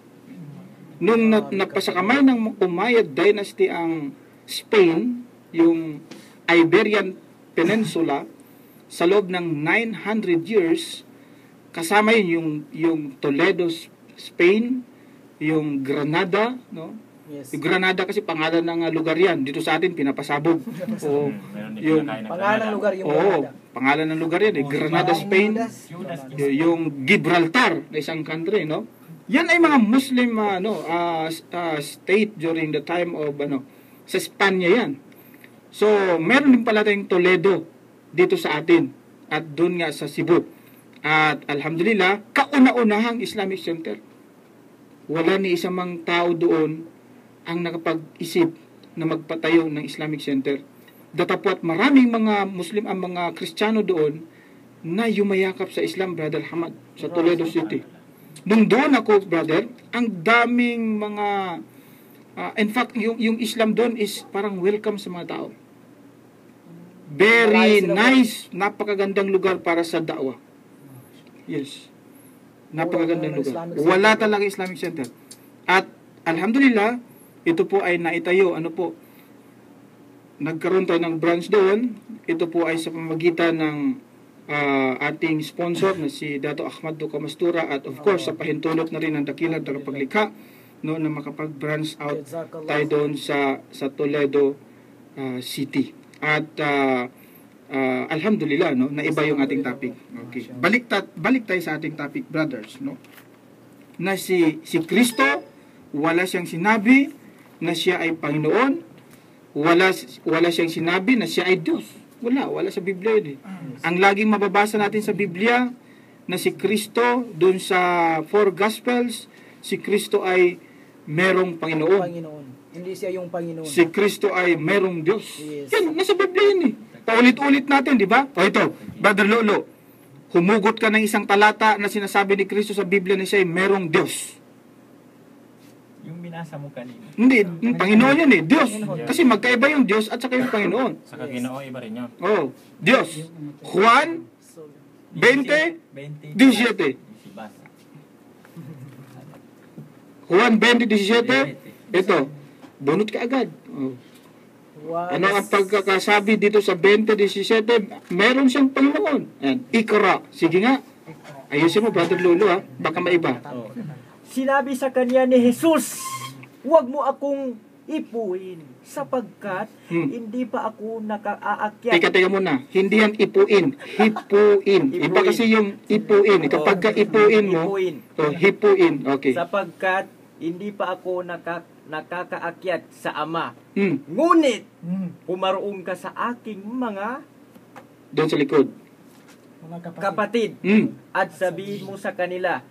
Nung napasakamay ng Umayyad Dynasty ang Spain, yung Iberian Peninsula, sa loob ng 900 years, kasama yung Toledo, Spain, yung Granada, no? Yes. Yung Granada kasi pangalan ng lugar yan. Dito sa atin, pinapasabog. Yung pangalan ng lugar, yung Granada. pangalan ng lugar yan, Granada, Spain, yung Gibraltar na isang country, no? Yan ay mga Muslim state during the time of sa Spanya yan. So, meron din pala tayong Toledo dito sa atin at doon nga sa Cebu. At alhamdulillah, kauna-unahang Islamic Center. Wala ni isang mang tao doon ang nakapag-isip na magpatayo ng Islamic Center. Datapwat maraming mga Muslim ang mga Kristiyano doon na yumayakap sa Islam, Brother Hamad, sa Toledo City. Nung doon ako, brother, ang daming mga in fact, yung Islam doon is parang welcome sa mga tao. Very nice, napakagandang lugar para sa da'wah. Yes. Napakagandang lugar. Wala talaga Islamic Center. At alhamdulillah, ito po ay naitayo, nagkaroon tayo ng branch doon. Ito po ay sa pamamagitan ng ating sponsor na si Dato Ahmad Duka Mastura at of course sa pahintulot na rin ng dakilang tagapaglikha na makapag-branch out tayo doon sa Toledo City. At alhamdulillah, naiba yung ating topic. Okay. Balik tayo sa ating topic, brothers, na si Kristo, wala siyang sinabi na siya ay Panginoon, wala siyang sinabi na siya ay Diyos. Wala sa Biblia yun. Ang laging mababasa natin sa Biblia na si Kristo doon sa 4 Gospels, si Kristo ay merong Panginoon. Hindi siya yung Panginoon. Si Kristo ay merong Diyos. Yes. Yan, nasa Biblia yun eh. Paulit-ulit natin, di ba? O ito, Brother Lolo, humugot ka ng isang talata na sinasabi ni Kristo sa Biblia na siya ay merong Diyos. Yung binasa mo kanina. Hindi, yung Panginoon yun eh, Diyos. Kasi magkaiba yung Diyos at saka yung Panginoon. Saka Ginoo, iba rin yun. Oh, Diyos. Juan 20:17. Juan 20:17. Ito, bunot ka agad. Oh. Ano ang pagkakasabi dito sa 20:17? Meron siyang Panginoon. Ayan, Ikra. Sige nga. Ayusin mo, Brother Lolo, ha? Baka maiba. Sinabi sa kanya ni Jesus, huwag mo akong ipuin sapagkat hindi pa ako nakaakyat. Teka muna. Hindi yan ipuin. Hipuin. Iba kasi yung ipuin. Kapag ka ipuin mo, hipuin. Okay. Sapagkat hindi pa ako nakakaakyat sa Ama. Ngunit, pumaroon ka sa aking mga doon sa likod. Kapatid. At sabihin mo sa kanila,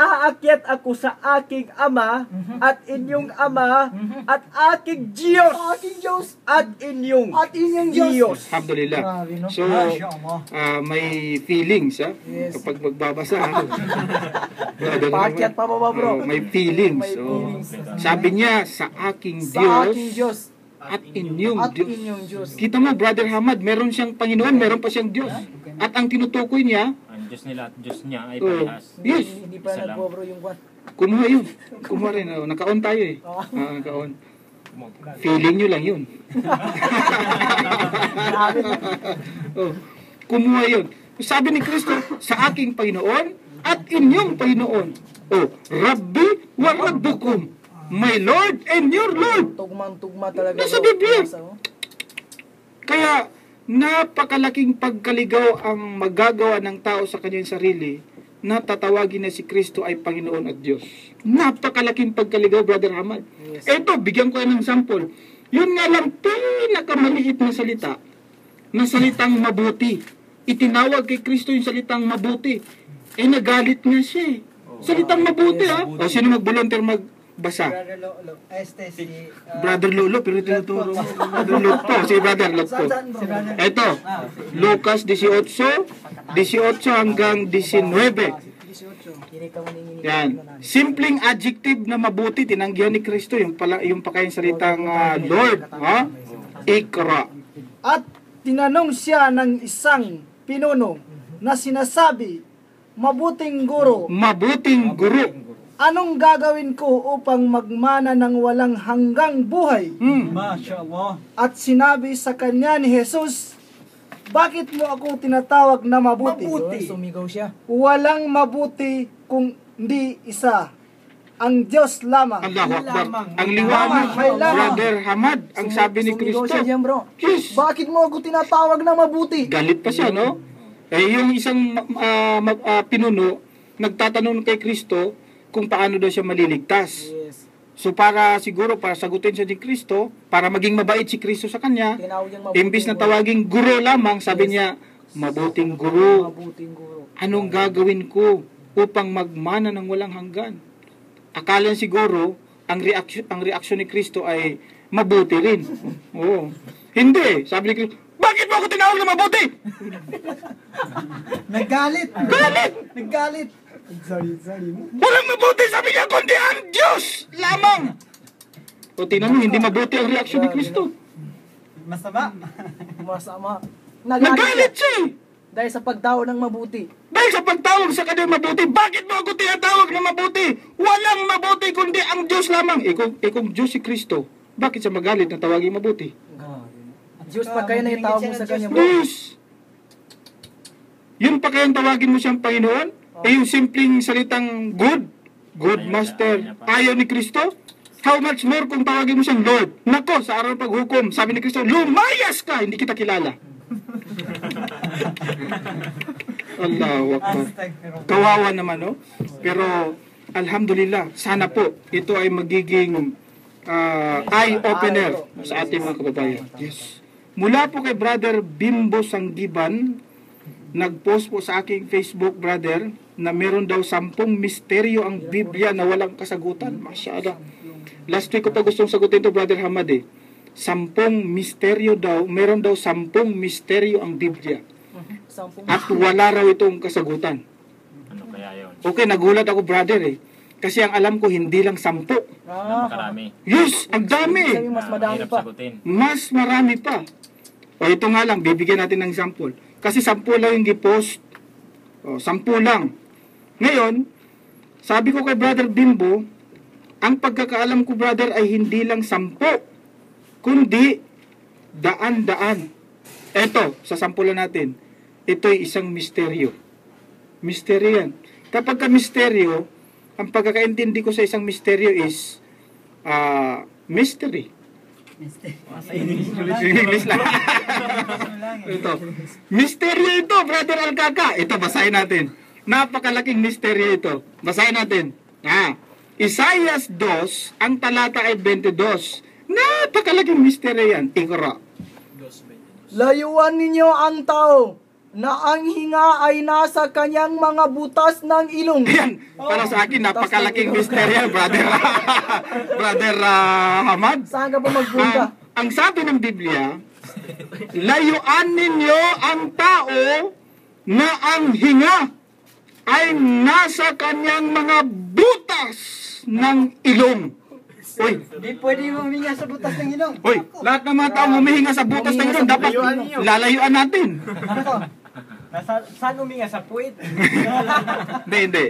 aakyat ako sa aking Ama at inyong Ama at aking Diyos at inyong Diyos. Alhamdulillah. So, may feelings kapag magbabasa. Paakyat pa ba, bro? May feelings. Sabi niya, sa aking Diyos at inyong Diyos. Kita mo, Brother Hamad, meron siyang Panginoon, meron pa siyang Diyos. At ang tinutukoy niya, Diyos nila at Diyos niya ay parehas. Yes. Hindi pa nagpo-bro yung kwan. Kumuha yun. Kumuha rin. Naka-on tayo eh. Naka-on. Feeling nyo lang yun. Kumuha yun. Sabi ni Kristo, sa aking Panginoon at inyong Panginoon. Rabbi wa Rabbukum. My Lord and your Lord. Tugmang-tugma talaga. Nasa Biblia. Kaya, napakalaking pagkaligaw ang magagawa ng tao sa kanyang sarili na tatawagin na si Kristo ay Panginoon at Diyos. Napakalaking pagkaligaw, Brother Hamad. Yes. Ito, bigyan ko ng sample. Yun nga lang, pinakamaliit na salitang mabuti. Itinawag kay Kristo yung salitang mabuti. Nagalit nga siya eh. Salitang mabuti O sino mag-volunteer magbasa? Brother Lolo, pero tinuturo mo. Brother Lolo. Si Brother Lolo. Ito, Lucas 18 hanggang 19. Yan. Simpleng adjective na mabuti, tinanggihan ni Kristo, yung pakayang salitang Lord. Ikra. At tinanong siya ng isang pinuno na sinasabi, mabuting guro. Mabuting guro. Anong gagawin ko upang magmana ng walang hanggang buhay? Mashallah. At sinabi sa kanya ni Jesus, bakit mo ako tinatawag na mabuti? Sumigaw siya. Walang mabuti kung hindi isa. ang Diyos lamang. Allahu Akbar. Ang liwanag, Brother Hamad, ang sabi ni Kristo. Siya diyan, bro. Yes. Bakit mo ako tinatawag na mabuti? Galit pa siya, no? Eh, yung isang pinuno, nagtatanong kay Kristo kung paano daw siya maliligtas. Yes. So para siguro, para sagutin siya ni Kristo, para maging mabait si Kristo sa kanya, imbis na tawaging guro lamang, sabi niya, mabuting guro. Mabuting guro. Anong gagawin ko upang magmana ng walang hanggan? Akala siguro, ang reaksyon ni Kristo ay mabuti rin. Oo. Hindi. Sabi ni Kristo, bakit mo ako tinawag na mabuti? Naggalit. Naggalit. Sorry. Walang mabuti, sabi niya, kundi ang Diyos lamang. O tingnan mo, hindi mabuti ang reaksyon ni Kristo. Masama. Nagalit siya eh. Dahil sa pagtawag ng mabuti. Dahil sa pagtawag sa kanya mabuti, bakit mo ako tinatawag na mabuti? Walang mabuti kundi ang Diyos lamang. Kung Diyos si Kristo, bakit siya magalit na tawagin mabuti? Diyos pa kaya na itawag mo sa kanya, bro. Diyos! Yun pa kayang tawagin mo siyang Panginoon? Yung simpleng salitang good master, ayaw ni Kristo? How much more kung tawagin mo siyang Lord? Nako, sa araw ng paghukom, sabi ni Kristo, lumayas ka, hindi kita kilala. Allahu Akbar. Kawawa naman, no? Pero, alhamdulillah, sana po, ito ay magiging eye-opener sa ating mga kababayan. Yes. Mula po kay Brother Bimbo Sanggiban, nag-post po sa aking Facebook, brother, na meron daw 10 misteryo ang Biblia na walang kasagutan. Masyada. Last week ko pa gustong sagutin to, Brother Hamad, 10 misteryo daw, meron daw 10 misteryo ang Biblia. At wala raw itong kasagutan. Ano kaya yun? Okay, nagulat ako, brother, Kasi ang alam ko, hindi lang 10. Napakarami. Yes, ang dami. Mas madami pa. Mas marami pa. O ito nga lang, bibigyan natin ng example. Kasi 10 lang yung gipost. O, 10 lang. Ngayon, sabi ko kay Brother Bimbo, ang pagkakaalam ko, brother, ay hindi lang 10, kundi daan-daan. Eto, sa 10 natin, ito'y isang misteryo. Misteryo yan. Kapag ka misteryo, ang pagkakaintindi ko sa isang misteryo is mystery. English lang. Ito. Misteryo ito, Brother Alcaca. Ito, basahin natin. Napakalaking misteryo ito. Basahin natin. Isaias 2, ang talata ay 22. Napakalaking misteryo yan. Ikro. Layuan ninyo ang tao na ang hinga ay nasa kanyang mga butas ng ilong. Yan, para sa akin, napakalaking misteryo, brother. Brother Hamad. Saan ka pa magpunta? Ang sabi ng Biblia, layuan ninyo ang tao na ang hinga ay nasa kanyang mga butas ng ilong. Uy, Di pwede huminga sa butas ng ilong. uy, lahat ng mga taong humihinga sa butas ng ilong, dapat lalayuan natin. Saan huminga? Sa puwit? Hindi.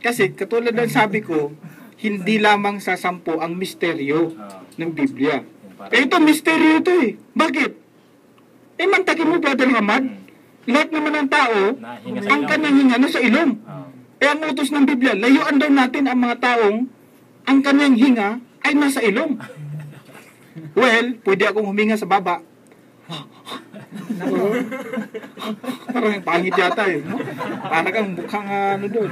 Kasi, katulad ng sabi ko, hindi lamang sa 10 ang misteryo ng Biblia. Ito, misteryo ito Bakit? Mantakin mo, Brother Hamad, lahat naman ng tao, ang kanyang hinga na sa ilong. Ang utos ng Biblia, layuan daw natin ang mga taong ang kanyang hinga ay nasa ilong. Well, pwede akong huminga sa baba. Parang pangit yata no? Parang kang mukhang doon.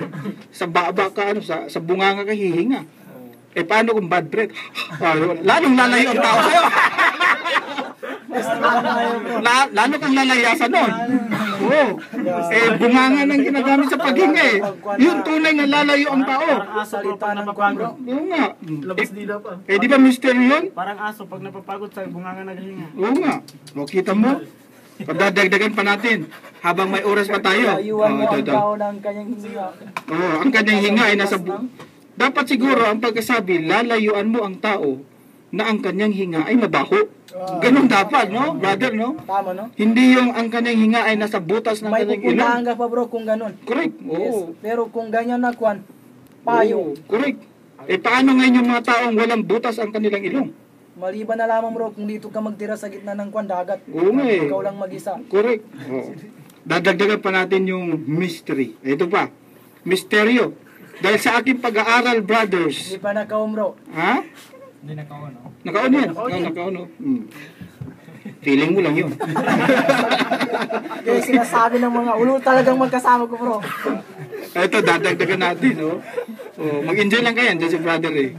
Sa baba ka, sa bunganga ka hihinga. Paano kung bad breath? Lalong lalayo ang tao sa'yo. Lalo kang lalayasan nun. Bunganga nang ginagamit sa paghinga Yung tunay na lalayo ang tao. Salita ng kwan, bro. Oo nga. Labas dila pa. Di ba misteryo yun? Parang aso pag napapagod sa bunganga naghinga. Oo nga. Kita mo? Padadagdagan pa natin habang may oras pa tayo. Layuan mo ang tao ng kanyang hinga. Ang kanyang hinga ay nasa dapat siguro ang pagkasabi, lalayuan mo ang tao na ang kanyang hinga ay mabaho. Ganun dapat, no? Brother, no? Tama, no? Hindi yung ang kanyang hinga ay nasa butas ng May kanyang pupuntahan ilong. ka pa, bro, kung ganun. Correct. Yes. Pero kung ganyan na kwan, payo. Correct. Paano ngayon yung mga taong walang butas ang kanilang ilong? Maliban na lamang, bro, kung dito ka magtira sa gitna ng kwan, dagat. Oo nga Ikaw lang mag-isa. Correct. Dadagdagan pa natin yung mystery. Ito pa. Misteryo. Dahil sa aking pag-aaral, brothers. Hindi pa nakaon, bro. Ha? Hindi nakaon, no? Nakaon yan. Nakaon. Feeling mo lang yun. Kaya sinasabi ng mga ulo talagang magkasama ko, bro. Ito, dadagdagan natin, no? Oh, mag-enjoy lang kayo, dyan si brother eh.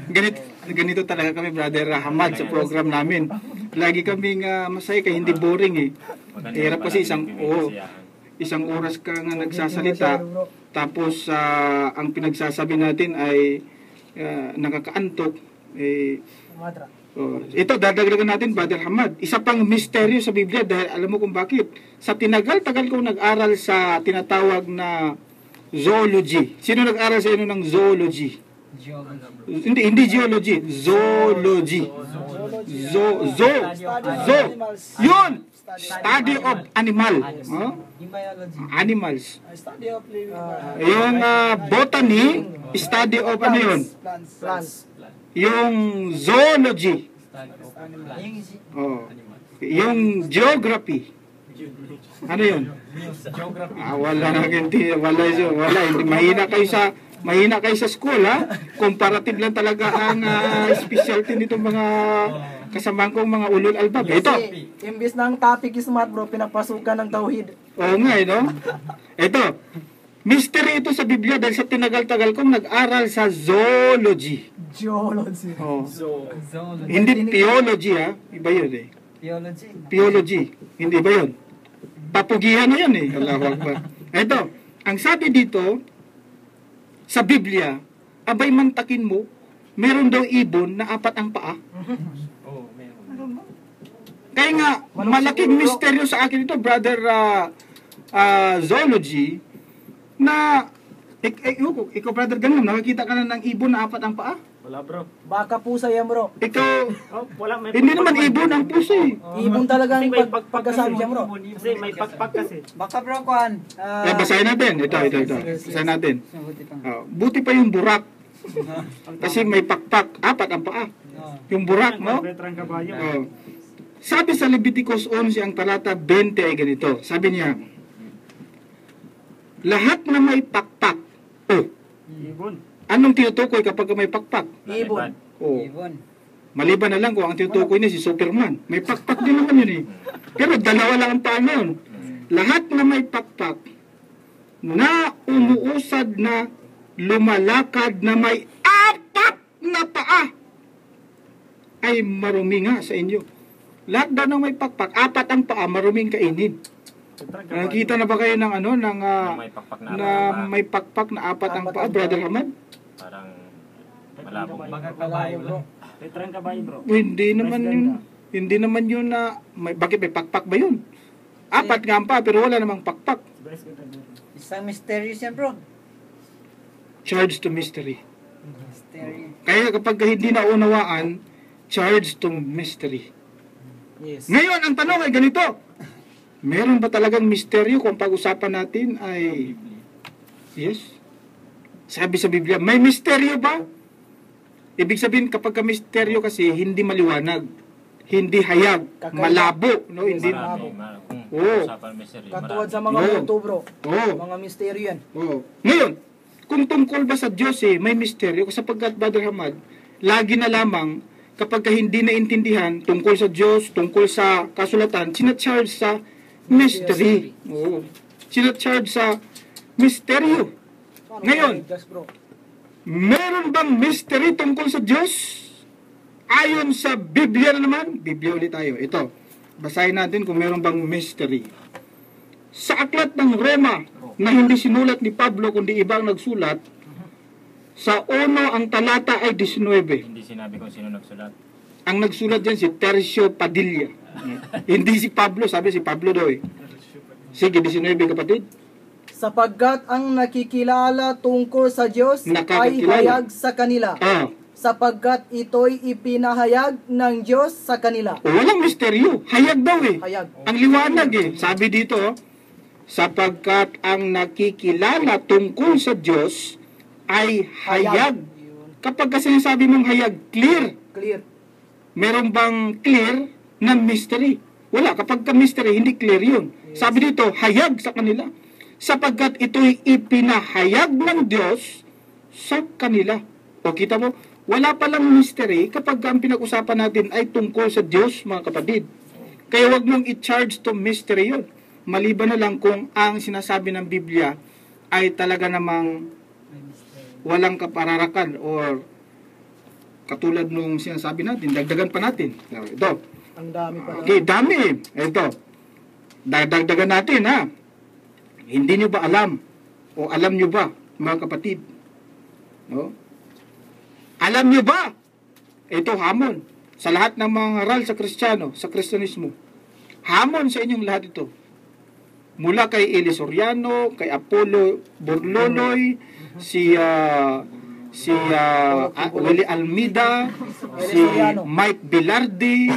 Ganito talaga kami, brother Hamad, sa program namin. Lagi kaming masaya kaya hindi boring eh. Hirap kasi isang oras ka nga nagsasalita, tapos ang pinagsasabi natin ay nakakaantok. Ito, dadagdagan natin, Brother Hamad. Isa pang misteryo sa Biblia dahil alam mo kung bakit. Sa tinagal-tagal kong nag-aral sa tinatawag na zoology. Sino nag-aral sa inyo ng zoology? Hindi geology. Zoology. Yun! Study of animal. Animals. Study of living Yung botany, study of ano yun? plants. Yung zoology. Yung geography. Ano yun? Wala hindi mahina kayo sa school, ha? Comparative lang talaga ang specialty nitong mga kasamahan kong mga ulul albab. Ito. Imbis na ang topic is math, bro, pinapasukan ng tauhid. Oo nga, no? Ito. Mystery ito sa Biblia dahil sa tinagal-tagal kong nag-aral sa zoology. Geology. Hindi theology, ha? Iba yun eh. Theology. Hindi ba yun? Papugihan na yun eh. Allahu Akbar. Ito. Ang sabi dito, sa Biblia, abay mantakin mo, meron daw ibon na 4 ang paa. Kaya nga, malaking misteryo sa akin ito, brother zoology, na ikaw brother ganun, nakakita ka na ng ibon na 4 ang paa? Wala, bro. Baka pusa yan, bro. Ikaw, wala, hindi naman ibon ang pusa eh. Ibon talagang pagkasabi niya, bro. Kasi may pakpak kasi. Baka bro, kuhan. Basahin natin. Ito. Basahin natin. Buti pa yung burak. Kasi may pakpak. 4 ang paa. Yung burak, no? Veteran kabayo. Sabi sa Leviticus 11 ang talata 20 ay ganito. Sabi niya, lahat na may pakpak. Ibon. Anong tinutukoy kapag may pakpak? Ibon. Maliban na lang kung ang tinutukoy niya si Superman. May pakpak din naman yun eh. Pero dalawa lang ang paa nun. Lahat na may pakpak na umuusad na lumalakad na may 4 na paa ay marumi nga sa inyo. Lahat daw ng may pakpak, 4 ang paa, maruming kainin. Nakita na ba kayo ng ano, may pakpak na 4 ang paa, Brother Hamad? Parang malabo. Bro. Veteran kabayo, bro. Hindi naman yun na, bakit may pakpak ba yun? 4 nga ang paa, pero wala namang pakpak. Isang mysterious yan, bro. Charged to mystery. Kaya kapag hindi na unawaan, charged to mystery. Yes. Ngayon, ang tanong ay ganito. Meron ba talagang misteryo kung pag-usapan natin ay... Yes. Sabi sa Biblia, may misteryo ba? Ibig sabihin, kapag ka misteryo kasi, hindi maliwanag. Hindi hayag. Malabo. No? Hindi. Katuwad sa mga muto, bro. Mga misteryo yan. Ngayon, kung tungkol ba sa Diyos may misteryo, sapagkat Brother Hamad, lagi na lamang, kapag ka hindi naintindihan tungkol sa Diyos, tungkol sa kasulatan, sinacharge sa mystery. Sinacharge sa misteryo. Ngayon, meron bang mystery tungkol sa Diyos? Ayon sa Biblia na naman, Biblia ulit tayo. Ito, basahin natin kung meron bang mystery. Sa aklat ng Roma, na hindi sinulat ni Pablo, kundi ibang nagsulat, sa 1 ang talata ay 19. Hindi sinabi kung sino nagsulat. Ang nagsulat dyan si Tercio Padilla. Hindi si Pablo, sabi si Pablo daw eh. Sige, 19 kapatid. Sapagkat ang nakikilala tungkol sa Diyos ay hayag sa kanila. Sapagkat ito'y ipinahayag ng Diyos sa kanila. Walang misteryo. Hayag daw eh. Hayag. Ang liwanag eh. Sabi dito, sapagkat ang nakikilala tungkol sa Diyos ay hayag. Kapag kasi sabi mong hayag, clear. Clear. Meron bang clear na mystery? Wala. Kapag ka mystery, hindi clear yun. Yes. Sabi dito, hayag sa kanila. Sapagkat ito'y ipinahayag ng Diyos sa kanila. O kita mo, wala palang mystery kapag ang pinag-usapan natin ay tungkol sa Diyos, mga kapatid. Kaya wag mong i-charge to mystery yun. Maliban na lang kung ang sinasabi ng Biblia ay talaga namang walang kapararakan or katulad nung sinasabi natin, dagdagan pa natin. Ito. Ang dami pa. Okay, dami. Ito. Dagdagan natin, ha. Hindi nyo ba alam? O alam nyo ba, mga kapatid? No? Alam nyo ba? Ito, hamon. Sa lahat ng mga ngaral sa Kristiyano, sa Kristyanismo. Hamon sa inyong lahat ito. Mula kay Eli Soriano, kay Apollo Borloloy, si Willie Almeida, si Mike Bilardi,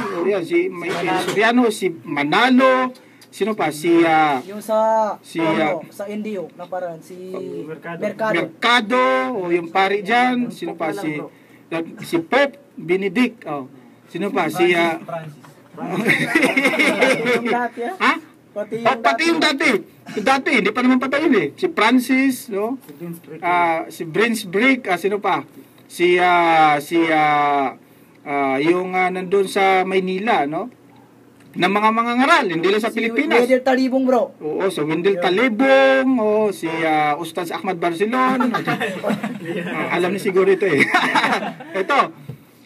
si Mike Soriano, si Manalo, sino pa? Yung sa NDO na parang si Mercado, o yung pari dyan, sino pa? Si Pope Benedict, sino pa? Si ha? Pati yung dati. Dati, hindi pa naman patayin eh. Si Francis, no? Si Vince Brick, sino pa? Yung nandun sa Maynila, no? Na mga ngaral, hindi lang sa Pilipinas. Wendell Talibong, bro. Oo, so Wendell Talibong, si Ustaz Ahmad Barcelon. Alam ni siguro ito eh. Ito,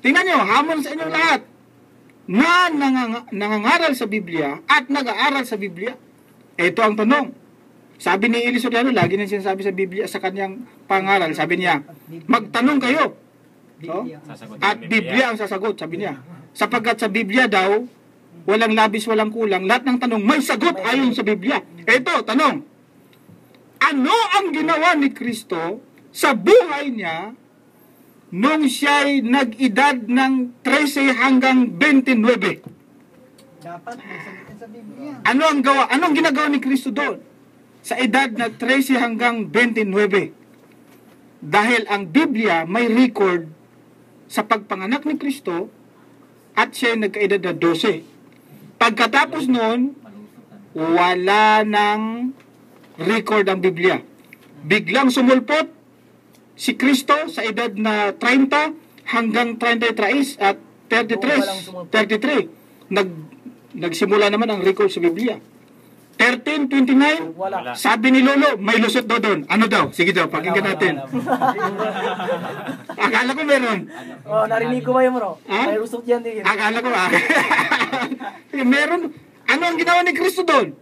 tingnan nyo, hamon sa inyong lahat na nangangaral sa Biblia at nag-aaral sa Biblia. Ito ang tanong. Sabi ni Eli Soriano, lagi na sinasabi sa Biblia, sa kanyang pangaral, sabi niya, magtanong kayo. So, at Biblia ang sasagot, sabi niya. Sapagkat sa Biblia daw, walang labis, walang kulang, lahat ng tanong may sagot ayon sa Biblia. Ito, tanong. Ano ang ginawa ni Kristo sa buhay niya nung siya'y nag-edad ng 13 hanggang 29? Dapat may sagot sa Biblia. Anong ginagawa ni Kristo doon? Sa edad na 13 hanggang 29. Dahil ang Biblia may record sa pagpanganak ni Kristo at siya'y nagkaedad na 12. Pagkatapos noon, wala nang record ang Biblia. Biglang sumulpot si Kristo sa edad na 30 hanggang 33 at 33. Nagsimula naman ang record sa Biblia. 13:29, sabi ni Lolo, may lusot daw doon. Ano daw? Sige daw, pakinggan natin. Akala ko meron. Narinig ko ba yun, bro? May lusot yan din. Akala ko meron. Ano ang ginawa ni Kristo doon?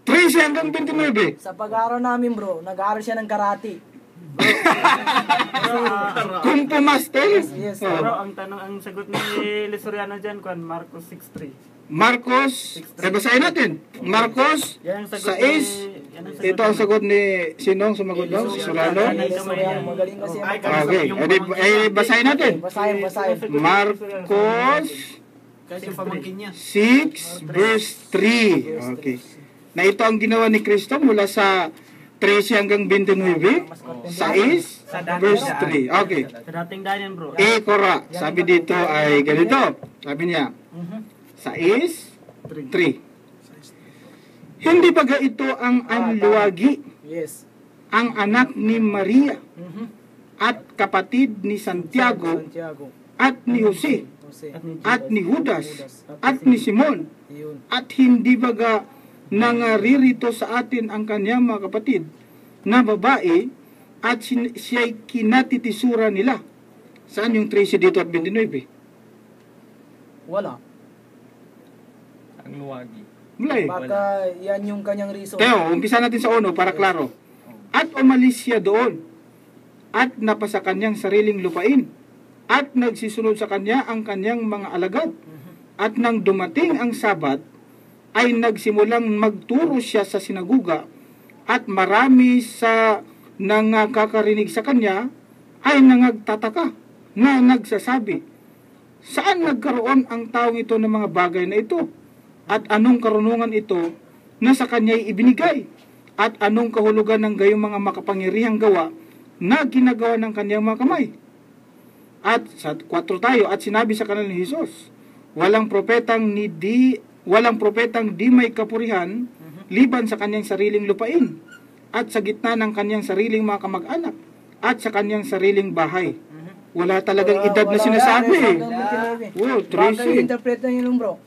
13 hanggang 29. Sa pag-aaral namin, bro, nag-aaral siya ng karate. Kung pumaster? Yes. Bro, ang sagot ni Lesoriano dyan, Marcos 6:3. Marcos, basahin natin. Marcos 6. Ito ang sagot ni sinong sumagot daw? Si Sorano? Magaling kasi. Okay, basahin natin. Basahin. Marcos 6 verse 3. Okay. Na ito ang ginawa ni Kristo mula sa 13 hanggang 29. 6 verse 3. Okay. Sa dating dayan, bro. Kora. Sabi dito ay ganito. Sabi niya, 6:3. Hindi ba ito ang anluwagi? Yes. Ang anak ni Maria at kapatid ni Santiago at ni Jose at ni Judas at ni Simon, at hindi ba nangaririto sa atin ang kanyang mga kapatid na babae at siya'y kinatitisura nila? Saan yung 13 dito at 29? Wala. Ang luwagi. Baka yan yung kanyang reason. Teo, umpisa natin sa uno para klaro. At umalis siya doon at napasa kanyang sariling lupain at nagsisunod sa kanya ang kanyang mga alagad. At nang dumating ang Sabat ay nagsimulang magturo siya sa sinaguga at marami sa nangakakarinig sa kanya ay nangagtataka na nagsasabi, saan nagkaroon ang taong ito ng mga bagay na ito? At anong karunungan ito na sa kanya'y ibinigay? At anong kahulugan ng gayong mga makapangyarihang gawa na ginagawa ng kanyang mga kamay? At sa 4 tayo, at sinabi sa kanila ni Jesus, walang propetang di may kapurihan liban sa kanyang sariling lupain at sa gitna ng kanyang sariling mga kamag-anak at sa kanyang sariling bahay. Wala talagang edad na sinasabi. Oh, 13. Baka interpret na yun, bro.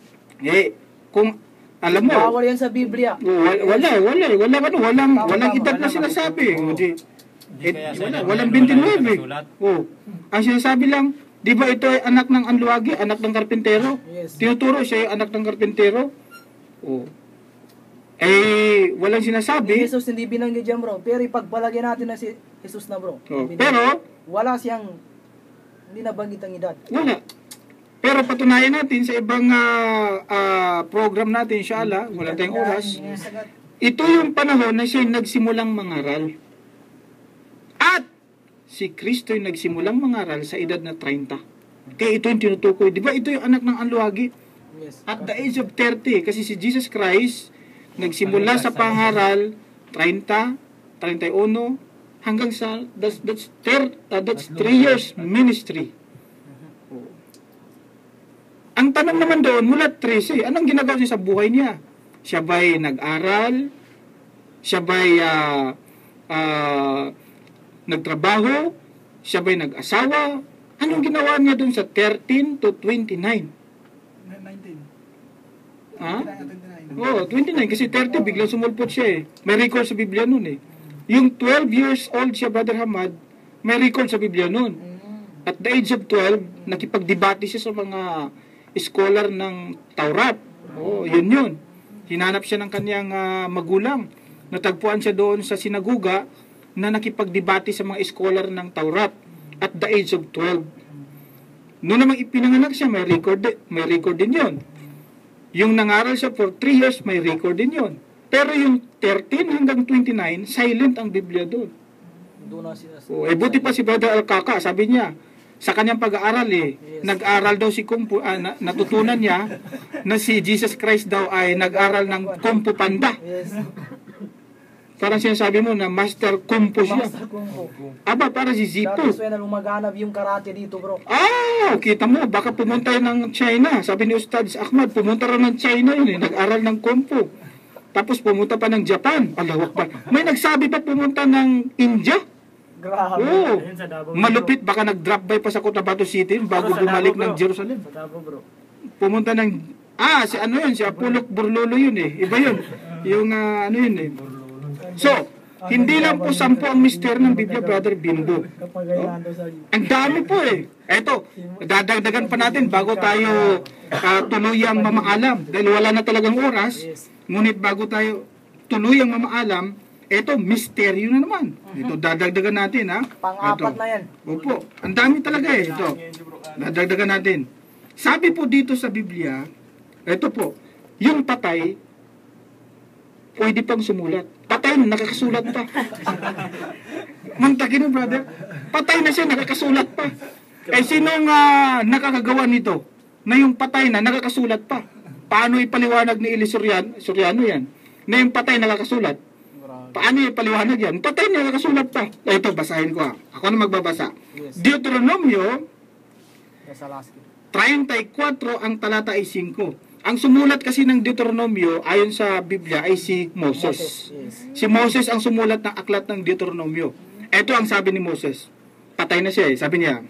Kung alam mo, bawal yan sa Biblia. Walang edad na sinasabi. Walang 29. Ang sinasabi lang, di ba ito ay anak ng anluwagi, anak ng karpintero? Yes. Tinuturo siya yung anak ng karpintero. Walang sinasabi. Jesus hindi binanggit dyan, bro. Pero ipagpalagyan natin na si Jesus na, bro. Pero wala siyang, hindi nabanggit ang edad. Wala. Pero patunayan natin sa ibang program natin, inshallah, wala tayong oras. Ito yung panahon na siya nagsimulang mangaral. At si Kristo yung nagsimulang mangaral sa edad na 30. Kaya ito yung tinutukoy. Di ba ito yung anak ng anluwagi? Yes. At the age of 30. Kasi si Jesus Christ nagsimula sa pangaral 30, 31, hanggang sa that's 3 years ministry. Ang tanong naman doon, mula 13, anong ginagawa niya sa buhay niya? Siya ba'y nag-aral? Siya ba'y nagtrabaho? Siya ba'y nag-asawa? Anong ginawa niya doon sa 13 to 29? 19. Ha? 29. Kasi 30, biglang sumulpot siya eh. May record sa Biblia noon eh. Yung 12 years old siya, Brother Hamad, may record sa Biblia noon. At the age of 12, nakipagdebate siya sa mga scholar ng Taurat. Yun. Hinanap siya ng kanyang magulang. Natagpuan siya doon sa sinaguga na nakipagdebate sa mga scholar ng Taurat at the age of 12. Noon namang ipinanganak siya, may record din yun. Yung nangaral siya for 3 years, may record din yun. Pero yung 13 hanggang 29, silent ang Biblia doon. Buti pa si Brother Alcaca, sabi niya, sa kanyang pag-aaral nag-aral daw si Kumpu, natutunan niya na si Jesus Christ daw ay nag-aral ng Kumpu Panda. Yes. Parang sinasabi mo na Master Kumpu siya. Master Kumpu. Aba, para si Zipo. Tapos na lumaganap yung karate dito, bro. Kita mo, baka pumunta ng China. Sabi ni Ustad Ahmad, pumunta rin ng China yun nag-aral ng Kumpu. Tapos pumunta pa ng Japan. Alawak pa. May nagsabi pa pumunta ng India. Grabe. Malupit, baka nag-drop by pa sa Cotabato City bago bumalik ng Jerusalem. Pumunta ng si Apollo Burlolo yun eh. Iba yun. Yung yun eh. So, hindi lang po 10 ang mister ng Biblia, Brother Bimbo. Ang dami po eh. Eto, dadagdagan pa natin bago tayo tuluyang mamaalam. Dahil wala na talagang oras. Ngunit bago tayo tuluyang mamaalam, eto, misteryo na naman. Ito, dadagdagan natin, ha? Pang-apat na yan. Opo. Ang dami talaga eh. Ito, dadagdagan natin. Sabi po dito sa Biblia, eto po, yung patay, pwede pang sumulat. Patay na, nakakasulat pa. Mantakin mo, brother. Patay na siya, nakakasulat pa. Sinong nakakagawa nito? Na yung patay na, nakakasulat pa. Paano ipaliwanag ni Eli Soriano yan? Na yung patay nakakasulat. Paano ipaliwanag yan? Patay na nakakasulat pa. Ito, basahin ko. Ako na magbabasa. Yes. Deuteronomio 34 ang talata ay 5. Ang sumulat kasi ng Deuteronomio ayon sa Biblia ay si Moses. Si Moses ang sumulat ng aklat ng Deuteronomio. Ito ang sabi ni Moses. Patay na siya eh. Sabi niya,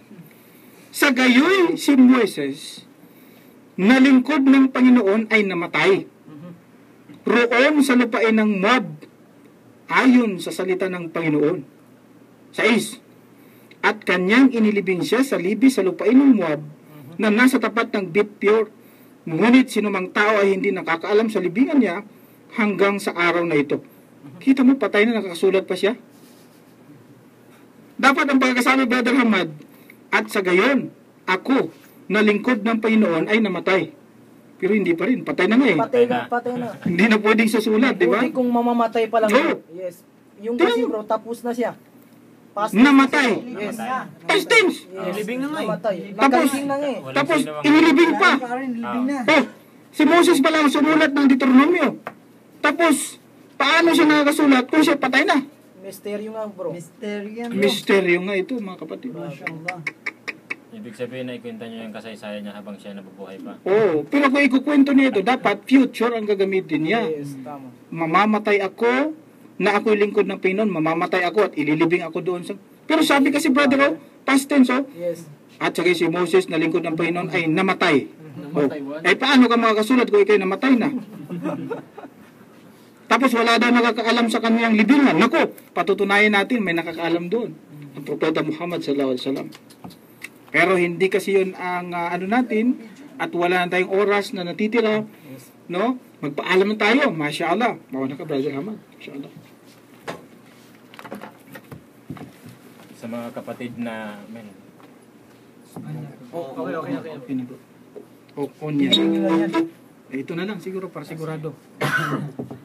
sa gayoy si Moses na lingkod ng Panginoon ay namatay. Roon sa lupain ng Moab, ayon sa salita ng Panginoon. 6. At kanyang inilibing siya sa libi sa lupain ng Moab na nasa tapat ng Beth-peor. Ngunit sinumang tao ay hindi nakakaalam sa libingan niya hanggang sa araw na ito. Kita mo, patay na, nakakasulat pa siya. Dapat ang pagkakasama, Brother Hamad, at sa gayon, ako, na lingkod ng Panginoon ay namatay. Pero hindi pa rin. Patay na nga eh. Patay na. Hindi na pwedeng sasulat, di ba? Buti kung mamamatay pa lang. No. Yes. Yung kasi bro, tapos na siya. Namatay. Yes. Past tense. Inilibing na nga eh. Namatay. Tapos, Nakalibing na nga eh. Tapos, inilibing pa. Si Moses pa lang sumulat ng Deuteronomio. Tapos, paano siya nakakasulat kung siya patay na? Misteryo nga bro. Misteryo nga ito, mga kapatid. Ibig sabihin na ikwenta niyo yung kasaysayan niya habang siya nabubuhay pa. Pero kung ikukwento niya ito, dapat future ang gagamitin niya. Yes, tama. Mamamatay ako, na ako'y lingkod ng Panginoon, mamamatay ako at ililibing ako doon sa... Pero sabi kasi brother, past tense, Yes. at saka si Moses na lingkod ng Panginoon ay namatay. Paano ka makakasulat kung ikay namatay na? Tapos wala daw nakakaalam sa kaniyang libingan. Naku, patutunayan natin may nakakaalam doon. Ang Propeta Muhammad sallallahu alaihi wasallam. Pero hindi kasi yun ang natin, at wala na tayong oras na natitira, no? Magpaalam na tayo, mashallah. Mauna ka, Brother Hamad, mashallah. Sa mga kapatid na Okay. On yan. Ito na lang siguro para sigurado.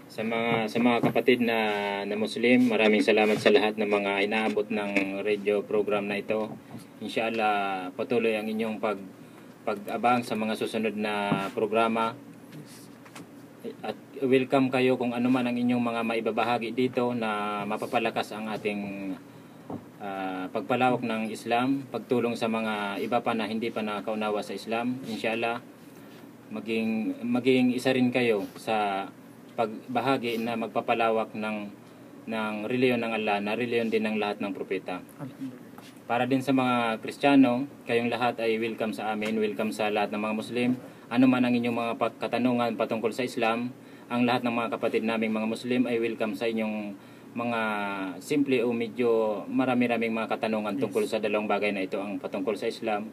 sa mga kapatid na Muslim, maraming salamat sa lahat ng mga inaabot ng radio program na ito. Inshallah, patuloy ang inyong pag-abang sa mga susunod na programa. At welcome kayo kung ano man ang inyong mga maibabahagi dito na mapapalakas ang ating pagpalawak ng Islam, pagtulong sa mga iba pa na hindi pa nakaunawa sa Islam. Inshallah, maging isa rin kayo sa pagbahagi na magpapalawak ng reliyon ng Allah, na reliyon din ng lahat ng propeta. Para din sa mga Kristiyano, kayong lahat ay welcome sa amin, welcome sa lahat ng mga Muslim. Ano man ang inyong mga katanungan patungkol sa Islam, ang lahat ng mga kapatid naming mga Muslim ay welcome sa inyong mga simple o medyo marami-raming mga katanungan tungkol sa dalawang bagay na ito, ang patungkol sa Islam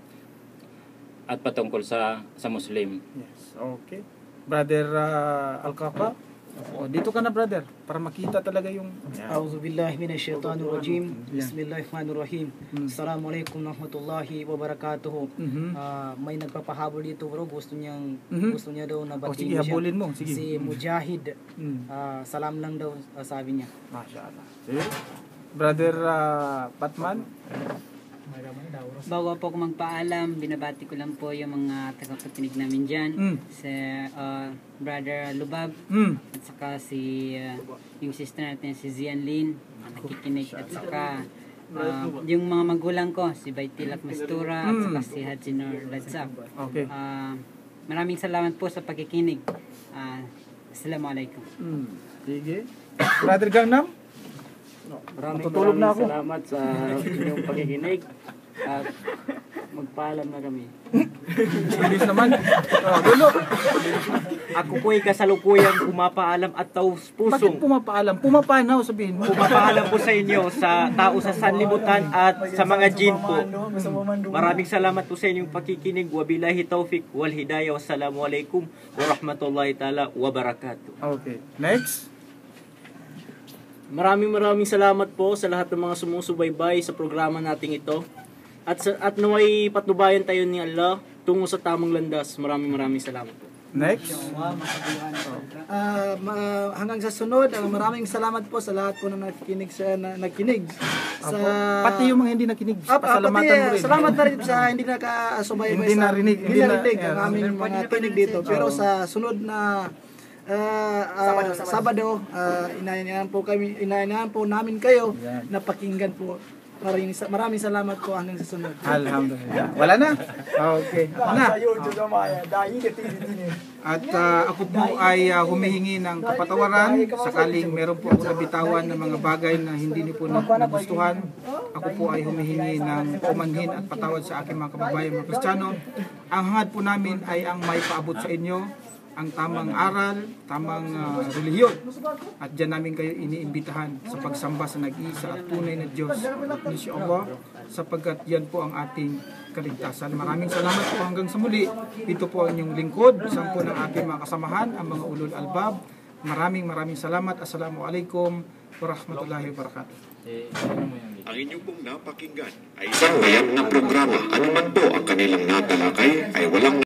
at patungkol sa Muslim. Yes, okay. Brother Al-Kaka, dito ka na brother, para makita talaga yung... A'udzubillahi minasyaitanirrajim. Bismillahirrahmanirrahim. Assalamualaikum warahmatullahi wabarakatuh. May nagpapahabol dito bro, gusto niya daw na batiin sige, habulin mo. Sige. Si Mujahid. Salam lang daw sabi niya. Masyaallah. Brother Patman. Bago po ako magpaalam, binabati ko lang po yung mga tagapakinig namin dyan. Si Brother Lubab, at saka yung sister natin si Zian Lin, nakikinig, at saka yung mga magulang ko, si Baitilak Mastura, at saka si Hajinor Ladzak. Okay. Maraming salamat po sa pagkikinig. Assalamualaikum. Sige. Brother Gangnam? Maraming salamat sa inyong pagkikinig at magpaalam na kami. Bilis naman. Dulo. Ako po ay kasalukuyang pumapaalam at taos pusong. Bakit pumapaalam? Pumapanaw sabihin mo. Pumapaalam po sa inyo, sa tao sa sanlibutan at sa mga jin po. Maraming salamat po sa inyong pakikinig. Wabillahi taufiq wal hidayah. Wassalamualaikum warahmatullahi ta'ala wabarakatuh. Okay. Next. Maraming salamat po sa lahat ng mga sumusubaybay sa programa nating ito. At naway patnubayan tayo ni Allah tungo sa tamang landas. Maraming salamat po. Next. Hanggang sa sunod, maraming salamat po sa lahat po na nakikinig pati yung mga hindi nakinig, pasalamatan mo rin. Salamat na rin sa hindi nakasubaybay, hindi narinig ang aming mga tinig dito. Pero sa sunod na Sabado, inaanyahan po namin kayo na pakinggan po. Maraming salamat po hanggang sa sunod. Alhamdulillah. Wala na? Okay. At ako po ay humihingi ng kapatawaran sakaling meron po ako nabitawan ng mga bagay na hindi niyo po nagustuhan. Ako po ay humihingi ng kumanhin at patawad sa aking mga kababayan mga Kristiyano. Ang hangad po namin ay ang may paabot sa inyo ang tamang aral, tamang relihiyon. At dyan namin kayo iniimbitahan sa pagsamba sa nag-iisa at tunay na Diyos, insyaAllah, sapagkat yan po ang ating kaligtasan. Maraming salamat po hanggang sa muli. Ito po ang inyong lingkod, isang po ng aking mga kasamahan, ang mga ulul albab. Maraming salamat. Assalamualaikum warahmatullahi wabarakatuh. Ang inyong pong napakinggan ay isang mayang na programa. Ano man po ang kanilang natalakay ay walang